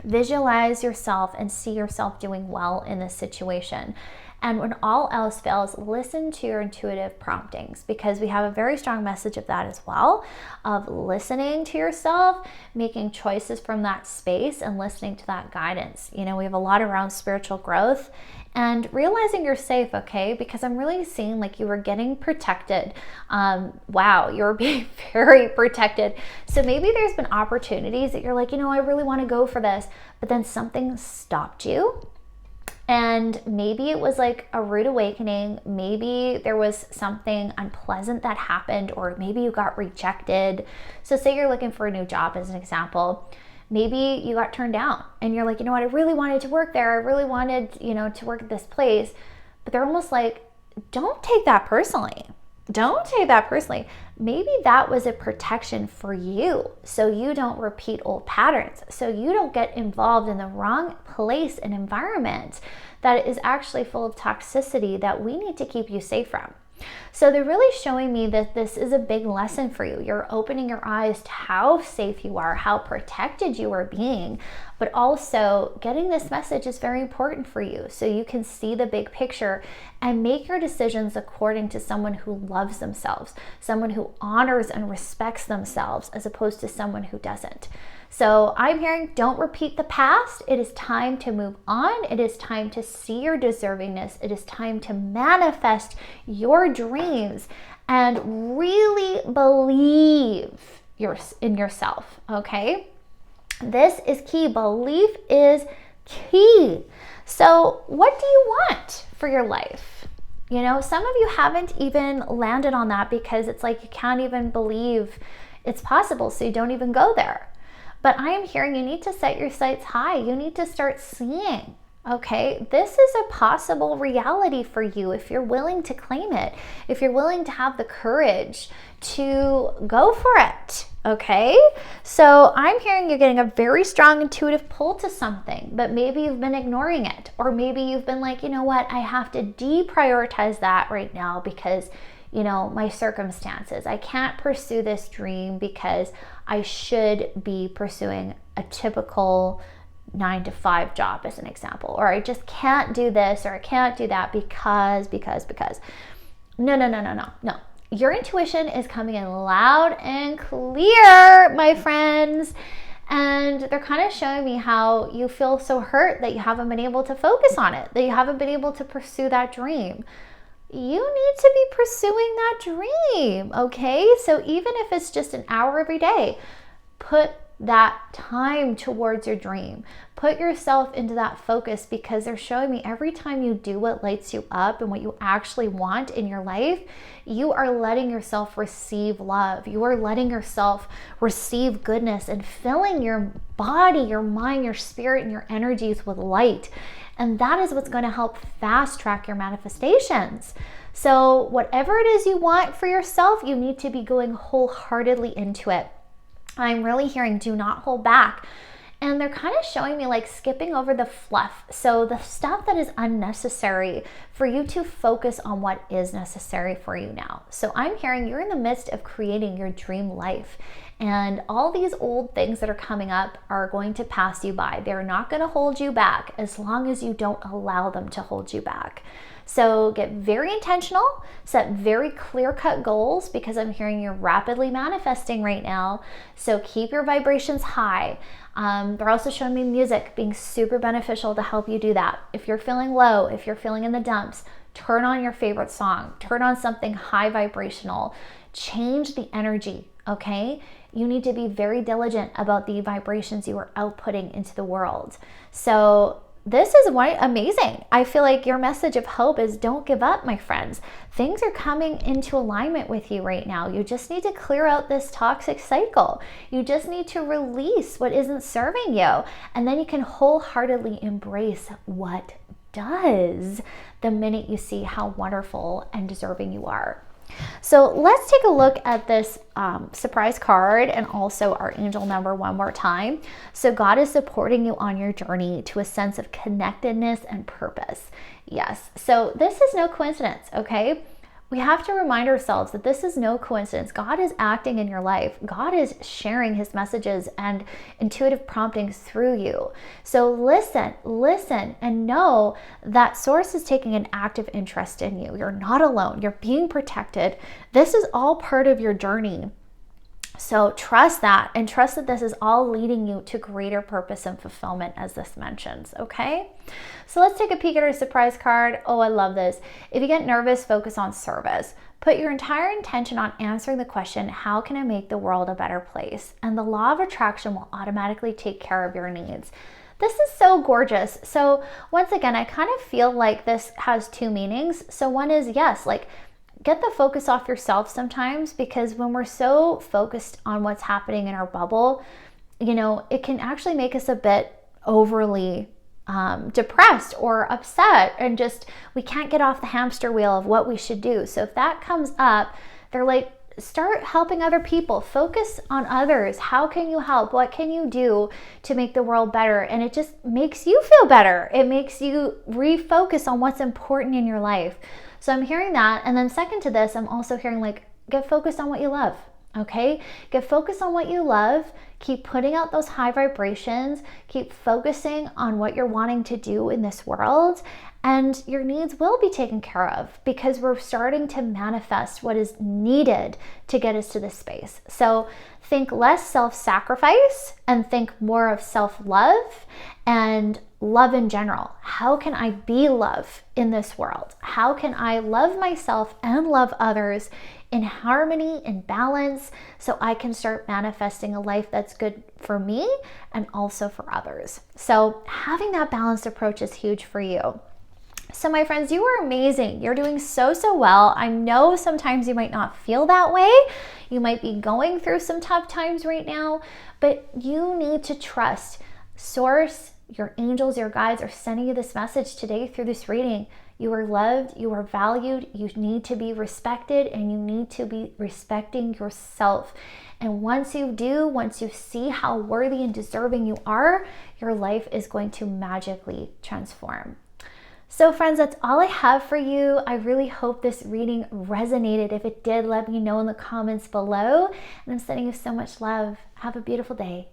S1: visualize yourself and see yourself doing well in this situation. And when all else fails, listen to your intuitive promptings, because we have a very strong message of that as well, of listening to yourself, making choices from that space and listening to that guidance. We have a lot around spiritual growth and realizing you're safe, okay? Because I'm really seeing like you were getting protected. Wow, you're being very protected. So maybe there's been opportunities that you're like, I really want to go for this, but then something stopped you. And maybe it was like a rude awakening. Maybe there was something unpleasant that happened, or maybe you got rejected. So say you're looking for a new job as an example. Maybe you got turned down and you're like, I really wanted to work there. I really wanted, to work at this place. But they're almost like, don't take that personally. Don't take that personally. Maybe that was a protection for you, so you don't repeat old patterns, so you don't get involved in the wrong place and environment that is actually full of toxicity that we need to keep you safe from. So they're really showing me that this is a big lesson for you. You're opening your eyes to how safe you are, how protected you are being, but also getting this message is very important for you so you can see the big picture and make your decisions according to someone who loves themselves, someone who honors and respects themselves as opposed to someone who doesn't. So I'm hearing, don't repeat the past. It is time to move on. It is time to see your deservingness. It is time to manifest your dreams and really believe in yourself, okay? This is key. Belief is key. So what do you want for your life? You know, some of you haven't even landed on that because it's like you can't even believe it's possible, so you don't even go there. But I am hearing you need to set your sights high. You need to start seeing, okay? This is a possible reality for you if you're willing to claim it, if you're willing to have the courage to go for it, okay? So I'm hearing you're getting a very strong intuitive pull to something, but maybe you've been ignoring it, or maybe you've been like, you know what, I have to deprioritize that right now because my circumstances. I can't pursue this dream because I should be pursuing a typical 9-to-5 job as an example, or I just can't do this or I can't do that because. No. Your intuition is coming in loud and clear, my friends. And they're kind of showing me how you feel so hurt that you haven't been able to focus on it, that you haven't been able to pursue that dream. You need to be pursuing that dream, okay? So even if it's just an hour every day, put that time towards your dream. Put yourself into that focus because they're showing me every time you do what lights you up and what you actually want in your life, you are letting yourself receive love. You are letting yourself receive goodness and filling your body, your mind, your spirit, and your energies with light. And that is what's going to help fast track your manifestations. So whatever it is you want for yourself, you need to be going wholeheartedly into it. I'm really hearing do not hold back. And they're kind of showing me like skipping over the fluff. So the stuff that is unnecessary for you to focus on what is necessary for you now. So I'm hearing you're in the midst of creating your dream life. And all these old things that are coming up are going to pass you by. They're not going to hold you back as long as you don't allow them to hold you back. So get very intentional, set very clear-cut goals because I'm hearing you're rapidly manifesting right now. So keep your vibrations high. They're also showing me music being super beneficial to help you do that. If you're feeling low, if you're feeling in the dumps, turn on your favorite song, turn on something high vibrational, change the energy, okay? You need to be very diligent about the vibrations you are outputting into the world. So this is amazing. I feel like your message of hope is don't give up, my friends. Things are coming into alignment with you right now. You just need to clear out this toxic cycle. You just need to release what isn't serving you. And then you can wholeheartedly embrace what does the minute you see how wonderful and deserving you are. So let's take a look at this surprise card and also our angel number one more time. So God is supporting you on your journey to a sense of connectedness and purpose. Yes, so this is no coincidence, okay? We have to remind ourselves that this is no coincidence. God is acting in your life. God is sharing his messages and intuitive promptings through you. So listen, and know that source is taking an active interest in you. You're not alone. You're being protected. This is all part of your journey. So trust that, and trust that this is all leading you to greater purpose and fulfillment as this mentions, okay? So let's take a peek at our surprise card. Oh, I love this. If you get nervous, focus on service. Put your entire intention on answering the question, how can I make the world a better place? And the law of attraction will automatically take care of your needs. This is so gorgeous. So once again, I kind of feel like this has two meanings. So one is, yes, like, get the focus off yourself sometimes, because when we're so focused on what's happening in our bubble, it can actually make us a bit overly depressed or upset, and just we can't get off the hamster wheel of what we should do. So if that comes up, they're like, start helping other people. Focus on others. How can you help? What can you do to make the world better? And it just makes you feel better. It makes you refocus on what's important in your life. So I'm hearing that. And then second to this, I'm also hearing like, get focused on what you love. Okay, get focused on what you love. Keep putting out those high vibrations. Keep focusing on what you're wanting to do in this world, and your needs will be taken care of because we're starting to manifest what is needed to get us to this space. So think less self-sacrifice and think more of self-love and love in general. How can I be love in this world? How can I love myself and love others in harmony, in balance, so I can start manifesting a life that's good for me and also for others? So having that balanced approach is huge for you. So my friends, you are amazing. You're doing so well. I know sometimes you might not feel that way. You might be going through some tough times right now, but you need to trust Source, your angels, your guides are sending you this message today through this reading. You are loved, you are valued, you need to be respected, and you need to be respecting yourself. And once you do, once you see how worthy and deserving you are, your life is going to magically transform. So friends, that's all I have for you. I really hope this reading resonated. If it did, let me know in the comments below. And I'm sending you so much love. Have a beautiful day.